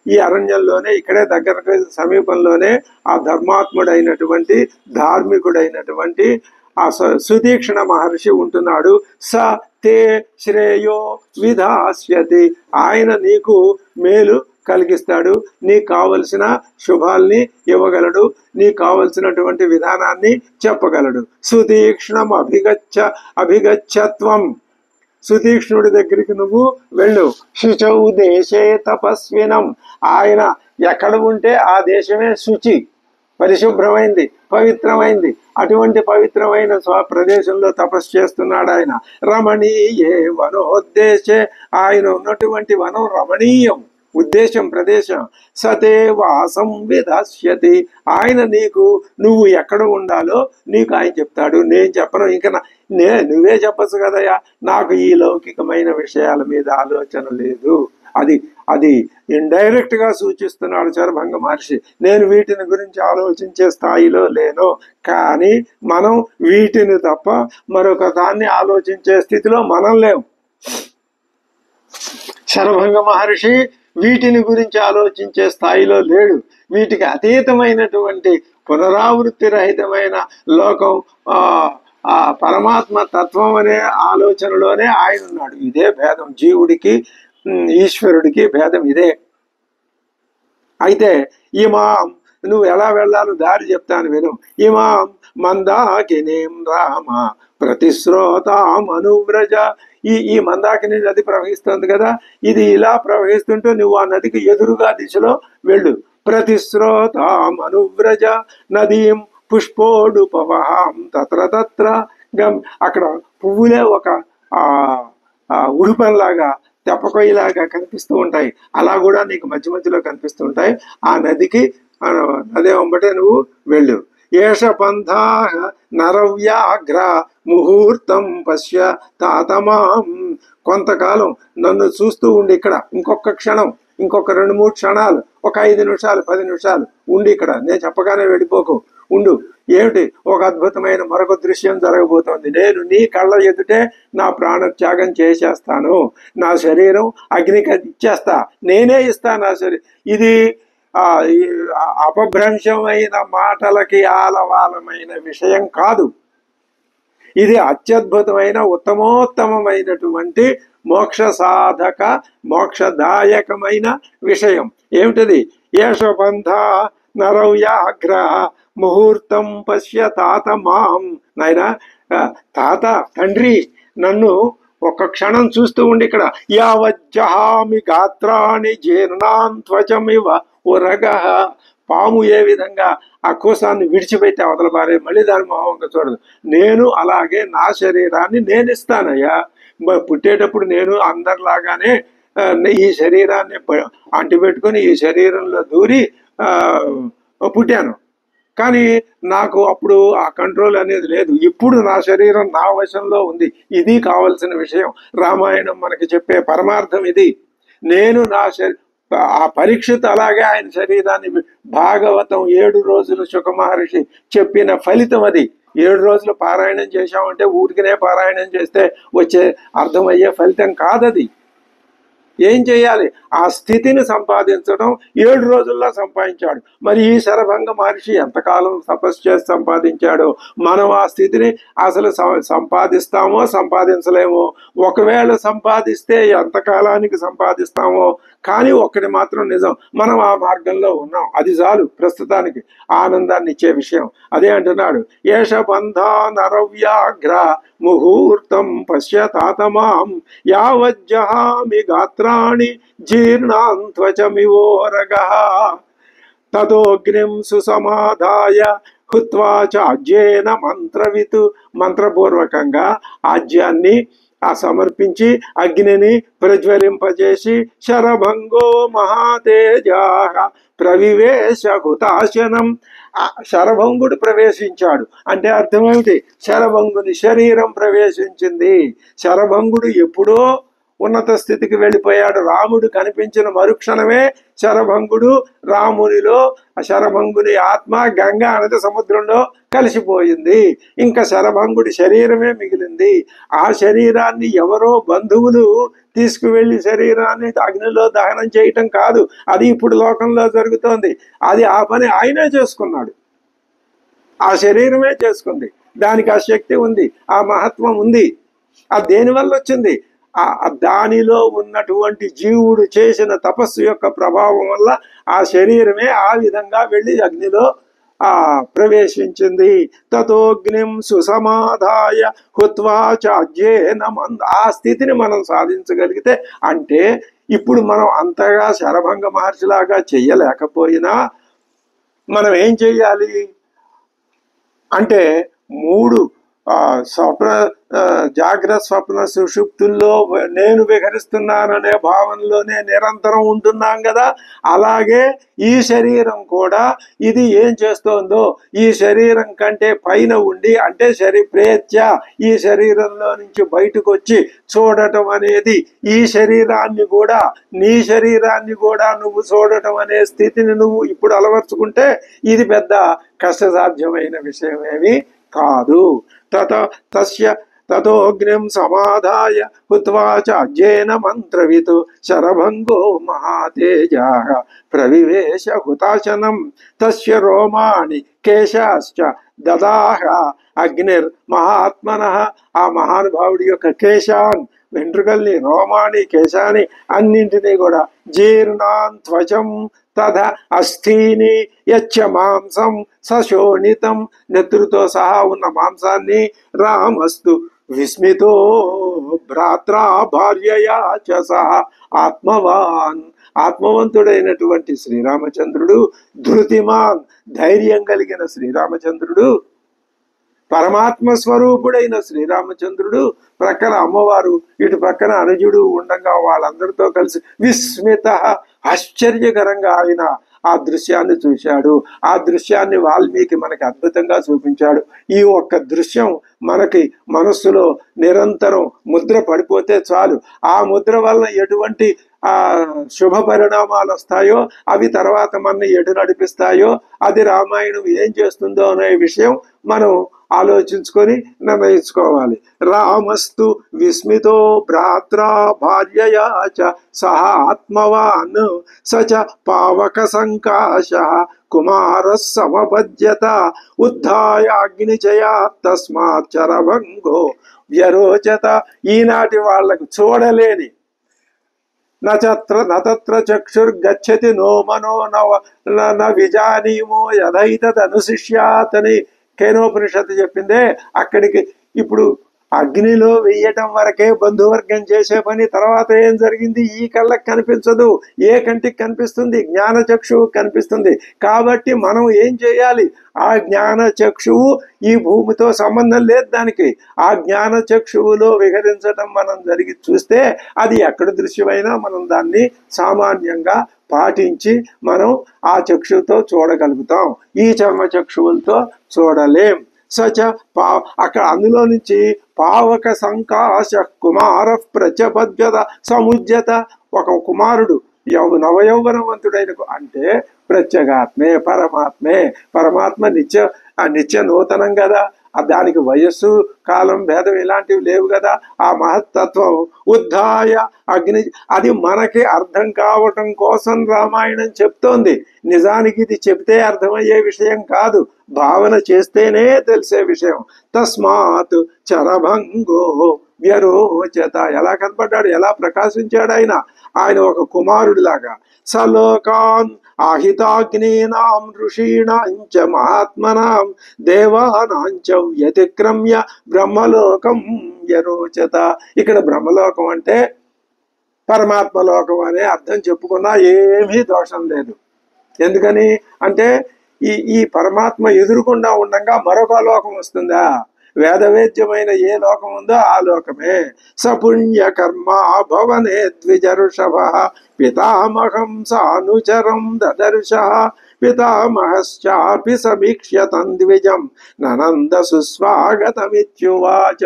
ఈ అరణ్యంలోనే ఇక్కడే దగ్గరకు సమీపంలోనే ఆ ధర్మాత్ముడైనటువంటి ధార్మికుడైనటువంటి ఆ సుతీక్ష్ణ మహర్షి ఉంటున్నాడు. స తే శ్రేయో విధాస్యతి, ఆయన నీకు మేలు కలిగిస్తాడు, నీకు కావలసిన శుభాల్ని ఇవ్వగలడు, నీకు కావలసినటువంటి విధానాన్ని చెప్పగలడు. సుతీక్ష్ణం అభిగచ్చత్వం, సుతీక్ష్ణుడి దగ్గరికి నువ్వు వెళ్ళు. శుచౌ దేశే తపస్వినం, ఆయన ఎక్కడ ఉంటే ఆ దేశమే శుచి, పరిశుభ్రమైంది, పవిత్రమైంది. అటువంటి పవిత్రమైన ప్రదేశంలో తపస్సు చేస్తున్నాడు ఆయన. రమణీయే వనోద్దేశే, ఆయన ఉన్నటువంటి వనం రమణీయం, ఉద్దేశం, ప్రదేశం. సతే వాసం విధాస్యతి, ఆయన నీకు నువ్వు ఎక్కడ ఉండాలో నీకు ఆయన చెప్తాడు, నేను చెప్పను. ఇంకా నువ్వే చెప్పచ్చు కదయ్యా, నాకు ఈ లౌకికమైన విషయాల మీద ఆలోచన లేదు. అది ఇండైరెక్ట్ గా సూచిస్తున్నాడు శరభంగ మహర్షి. నేను వీటిని గురించి ఆలోచించే స్థాయిలో లేను, కానీ మనం వీటిని తప్ప మరొక దాన్ని ఆలోచించే స్థితిలో మనం లేవు. శరభంగ మహర్షి వీటిని గురించి ఆలోచించే స్థాయిలో లేడు. వీటికి అతీతమైనటువంటి పునరావృత్తి రహితమైన లోకం, ఆ పరమాత్మ తత్వం అనే ఆలోచనలోనే ఆయన ఉన్నాడు. ఇదే భేదం, జీవుడికి ఈశ్వరుడికి భేదం ఇదే. అయితే ఇమాం, నువ్వు ఎలా వెళ్ళాలో దారి చెప్తాను విను. ఇమాం మందాకినీం రామ ప్రతిశ్రోతాం అనువ్రజ, ఈ మందాకిని నది ప్రవహిస్తుంది కదా, ఇది ఇలా ప్రవహిస్తుంటే నువ్వు ఆ నదికి ఎదురుగా దిశలో వెళ్ళు. ప్రతిశ్రోతాం అనువ్రజ నదీం పుష్పోడుపవహాం తత్ర తత్ర గమ్, అక్కడ పువ్వులే ఒక ఉడుపంలాగా తెప్పకొయ్యలాగా కనిపిస్తూ ఉంటాయి, అలా కూడా నీకు మధ్య మధ్యలో కనిపిస్తూ ఉంటాయి. ఆ నదికి నది వెంబటే నువ్వు వెళ్ళు. ఏష పంథా నరవ్యాఘ్ర ముహూర్తం పశ్య తాతమాం, కొంతకాలం నన్ను చూస్తూ ఉండి ఇక్కడ, ఇంకొక క్షణం, ఇంకొక 2-3 క్షణాలు, ఒక 5 నిమిషాలు 10 నిమిషాలు ఉండి ఇక్కడ, నేను చెప్పగానే వెళ్ళిపోకు, ఉండు. ఏమిటి? ఒక అద్భుతమైన మరొక దృశ్యం జరగబోతోంది. నేను నీ కళ్ళ ఎదుటే నా ప్రాణత్యాగం చేసేస్తాను, నా శరీరం అగ్నికి ఇచ్చేస్తా, నేనే ఇస్తా నా శరీరం. ఇది అపభ్రంశమైన మాటలకి ఆలవాలమైన విషయం కాదు. ఇది అత్యద్భుతమైన ఉత్తమోత్తమైనటువంటి మోక్ష సాధక మోక్షదాయకమైన విషయం. ఏమిటది? ఏషబంధ నరవ్యాఘ్ర ముహూర్తం పశ్య తాత మాం. నాయన తాత, తండ్రి, నన్ను ఒక్క క్షణం చూస్తూ ఉండి ఇక్కడ. యావజ్జహామి గాత్రాన్ని జీర్ణాం త్వచమివ ఉరగ, పాము ఏ విధంగా ఆ కోసాన్ని విడిచిపెట్టి అవతల పారే, మళ్ళీ దాని మొహంగా చూడదు, నేను అలాగే నా శరీరాన్ని నేను ఇస్తానయ్యా. పుట్టేటప్పుడు నేను అందరిలాగానే ఈ శరీరాన్ని అంటిపెట్టుకొని ఈ శరీరంలో దూరి పుట్టాను, కానీ నాకు అప్పుడు ఆ కంట్రోల్ అనేది లేదు. ఇప్పుడు నా శరీరం నా వశంలో ఉంది. ఇది కావలసిన విషయం. రామాయణం మనకి చెప్పే పరమార్థం ఇది. నేను నా ఆ పరీక్షిత్ అలాగే ఆయన శరీరాన్ని, భాగవతం 7 రోజులు శుక మహర్షి చెప్పిన ఫలితం అది. 7 రోజులు పారాయణం చేశామంటే ఊరికినే పారాయణం చేస్తే వచ్చే అర్థమయ్యే ఫలితం కాదది. ఏం చేయాలి? ఆ స్థితిని సంపాదించడం 7 రోజుల్లో సంపాదించాడు. మరి ఈ శరభంగ మహర్షి ఎంతకాలం తపస్సు చేసి సంపాదించాడో, మనం ఆ స్థితిని అసలు సంపాదిస్తామో సంపాదించలేమో. ఒకవేళ సంపాదిస్తే ఎంతకాలానికి సంపాదిస్తామో. కానీ ఒక్కటి మాత్రం నిజం, మనం ఆ మార్గంలో ఉన్నాం, అది చాలు ప్రస్తుతానికి ఆనందాన్ని ఇచ్చే విషయం. అదే అంటున్నాడు, ఏష బంధా నరవ్యాఘ్ర ముహూర్తం పశ్యతాతమాం యావజ్జహామి గాత్రాణి జీర్ణాం త్వచమివోరగః తదోగ్నిం సుసమాధాయ హుత్వా చాజ్యేన మంత్రవిత్. మంత్రపూర్వకంగా ఆజ్యాన్ని సమర్పించి అగ్నిని ప్రజ్వలింపజేసి శరభంగో మహాతేజా ప్రవివేశ హుతాశనం. శరభంగుడు ప్రవేశించాడు అంటే అర్థమేమిటి? శరభంగుని శరీరం ప్రవేశించింది. శరభంగుడు ఎప్పుడో ఉన్నత స్థితికి వెళ్ళిపోయాడు. రాముడు కనిపించిన మరుక్షణమే శరభంగుడు రామునిలో, శరభంగుని ఆత్మ గంగా నది సముద్రంలో కలిసిపోయింది. ఇంకా శరభంగుడి శరీరమే మిగిలింది. ఆ శరీరాన్ని ఎవరో బంధువులు తీసుకువెళ్లి శరీరాన్ని అగ్నిలో దహనం చేయటం కాదు, అది ఇప్పుడు లోకంలో జరుగుతోంది. అది ఆ పని ఆయనే చేసుకున్నాడు, ఆ శరీరమే చేసుకుంది. దానికి ఆ శక్తి ఉంది, ఆ మహత్వం ఉంది. ఆ దేనివల్ల వచ్చింది? దానిలో ఉన్నటువంటి జీవుడు చేసిన తపస్సు యొక్క ప్రభావం వల్ల ఆ శరీరమే ఆ విధంగా వెళ్ళి అగ్నిలో ప్రవేశించింది. తతోగ్నిం సుసమాధాయ హుత్వా చాజ్యేన. ఆ స్థితిని మనం సాధించగలిగితే, అంటే ఇప్పుడు మనం అంతగా శరభంగ మహర్షిలాగా చెయ్యలేకపోయినా మనం ఏం చెయ్యాలి అంటే, 3 స్వప్న జాగ్రత్త స్వప్న సుషుప్తుల్లో నేను విహరిస్తున్నాననే భావనలోనే నిరంతరం ఉంటున్నాం కదా. అలాగే ఈ శరీరం కూడా ఇది ఏం చేస్తోందో, ఈ శరీరం కంటే పైన ఉండి, అంటే ప్రేత్య ఈ శరీరంలో నుంచి బయటకు వచ్చి చూడటం అనేది, ఈ శరీరాన్ని కూడా నీ శరీరాన్ని కూడా నువ్వు చూడటం అనే స్థితిని నువ్వు ఇప్పుడు అలవర్చుకుంటే ఇది పెద్ద కష్టసాధ్యమైన విషయమేమి కాదు. తతోగ్నిం సమాధాయ హుత్వా చాజ్యేన మంత్రవిత్ శరభంగో మహాతేజా ప్రవివేశ హుతాశనం తస్య రోమాణి కేశాశ్చ దదాహ అగ్నిర్ మహాత్మనః. ఆ మహానుభావుడి యొక్క కేశాన్, వెంట్రుకల్ని, రోమాణి, కేశాన్ని అన్నింటినీ కూడా జీర్ణాన్ త్వచం తథ అస్థీని యచ్చ మాంసం సశోణితం. నెత్తురుతో సహా ఉన్న మాంసాన్ని రామస్తు విస్మితో భ్రాత్రా భార్యయా చ సహ ఆత్మవాన్. ఆత్మవంతుడైనటువంటి శ్రీరామచంద్రుడు, ధృతిమాన్ ధైర్యం కలిగిన శ్రీరామచంద్రుడు, పరమాత్మ స్వరూపుడైన శ్రీరామచంద్రుడు, ప్రక్కన అమ్మవారు, ఇటు ప్రక్కన అనుజుడు ఉండగా వాళ్ళందరితో కలిసి విస్మిత ఆశ్చర్యకరంగా ఆయన ఆ దృశ్యాన్ని చూశాడు. ఆ దృశ్యాన్ని వాల్మీకి మనకి అద్భుతంగా చూపించాడు. ఈ ఒక్క దృశ్యం మనకి మనస్సులో నిరంతరం ముద్ర పడిపోతే చాలు. ఆ ముద్ర వల్ల ఎటువంటి శుభ పరిణామాలు వస్తాయో, అవి తర్వాత మన ఎటు నడిపిస్తాయో, అది రామాయణం ఏం చేస్తుందో అనే విషయం మనం ఆలోచించుకొని నిర్ణయించుకోవాలి. రామస్తు విస్మితో భ్రాత్రా భార్యయా చ సహ ఆత్మవాన్ సచ పావక సంకాశ కుమార సమపద్యత ఉద్ధాయ అగ్నిచయా తస్మాత్ చరభంగో వ్యరోచత. ఈనాటి వాళ్లకు చూడలేని నత్ర చక్షుర్గచ్చతి నో మనో న విజానీమో యథైతదనుశిష్యాత్ అని కేనోపనిషత్తు చెప్పిందే. అక్కడికి ఇప్పుడు అగ్నిలో వెయ్యటం వరకే బంధువర్గం చేసే పని. తర్వాత ఏం జరిగింది ఈ కళ్ళకి కనిపించదు, ఏ కంటికి కనిపిస్తుంది? జ్ఞానచక్షువు కనిపిస్తుంది. కాబట్టి మనం ఏం చేయాలి? ఆ జ్ఞానచక్షువు ఈ భూమితో సంబంధం లేదు దానికి. ఆ జ్ఞానచక్షువులో విహరించడం మనం జరిగి చూస్తే అది ఎక్కడ దృశ్యమైనా మనం దాన్ని సామాన్యంగా పాటించి మనం ఆ చక్షువుతో చూడగలుగుతాం. ఈ చర్మ చక్షువులతో చూడలేం. సచ అక్కడ అందులో నుంచి పావక సంకాశ కుమార ప్రచపద్యత సముజ్యత. ఒక కుమారుడు నవయౌవనవంతుడైన, అంటే ప్రత్యేగాత్మే పరమాత్మే. పరమాత్మ నిత్య నూతనం కదా. దానికి వయస్సు కాలం భేదం ఇలాంటివి లేవు కదా. ఆ మహత్తత్వం ఉద్ధాయ అగ్ని, అది మనకి అర్థం కావటం కోసం రామాయణం చెప్తోంది. నిజానికి ఇది చెప్తే అర్థమయ్యే విషయం కాదు, భావన చేస్తేనే తెలిసే విషయం. తస్మాత్ చరభంగో వ్యరోచత, ఎలా కనపడ్డాడు, ఎలా ప్రకాశించాడు ఆయన. ఆయన ఒక కుమారుడిలాగా. సలోకాన్ ఆహితాగ్నీనాం ఋషీణాంచ మహాత్మనాం దేవానాంచ వ్యతిక్రమ్య బ్రహ్మలోకం వ్యరోచత. ఇక్కడ బ్రహ్మలోకం అంటే పరమాత్మలోకం అనే అర్థం చెప్పుకున్నా ఏమీ దోషం లేదు. ఎందుకని అంటే ఈ పరమాత్మ ఎదురుకుండా ఉండగా మరొక లోకం వస్తుందా? వేదవేద్యమైన ఏ లోకం ఉందో ఆ లోకమే. సపుణ్య కర్మ భవనే ద్విజరుషభ పితామహం సానుచరం దదర్శ పితామహశ్చాపి సమీక్ష్యతం ద్విజం ననంద సుస్వాగతమిత్యువాచ.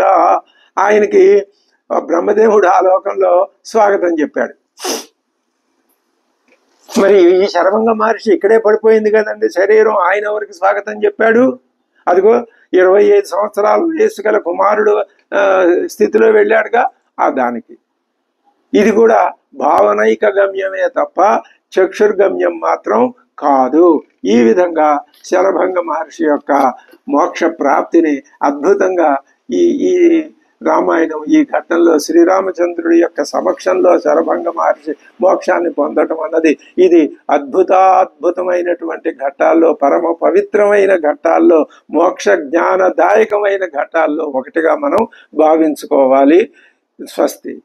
ఆయనకి బ్రహ్మదేవుడు ఆ లోకంలో స్వాగతం చెప్పాడు. మరి ఈ శరభంగ మహర్షి ఇక్కడే పడిపోయింది కదండి శరీరం, ఆయన ఎవరికి స్వాగతం చెప్పాడు? అదిగో 25 సంవత్సరాల వయస్సు గల కుమారుడు స్థితిలో వెళ్ళాడుగా ఆ దానికి. ఇది కూడా భావనైక గమ్యమే తప్ప చక్షుర్గమ్యం మాత్రం కాదు. ఈ విధంగా శరభంగ మహర్షి యొక్క మోక్ష ప్రాప్తిని అద్భుతంగా ఈ రామాయణం ఈ ఘట్టంలో శ్రీరామచంద్రుడి యొక్క సమక్షంలో శరభంగ మహర్షి మోక్షాన్ని పొందటం అన్నది ఇది అద్భుతాద్భుతమైనటువంటి ఘట్టాల్లో, పరమ పవిత్రమైన ఘట్టాల్లో, మోక్ష జ్ఞానదాయకమైన ఘట్టాల్లో ఒకటిగా మనం భావించుకోవాలి. స్వస్తి.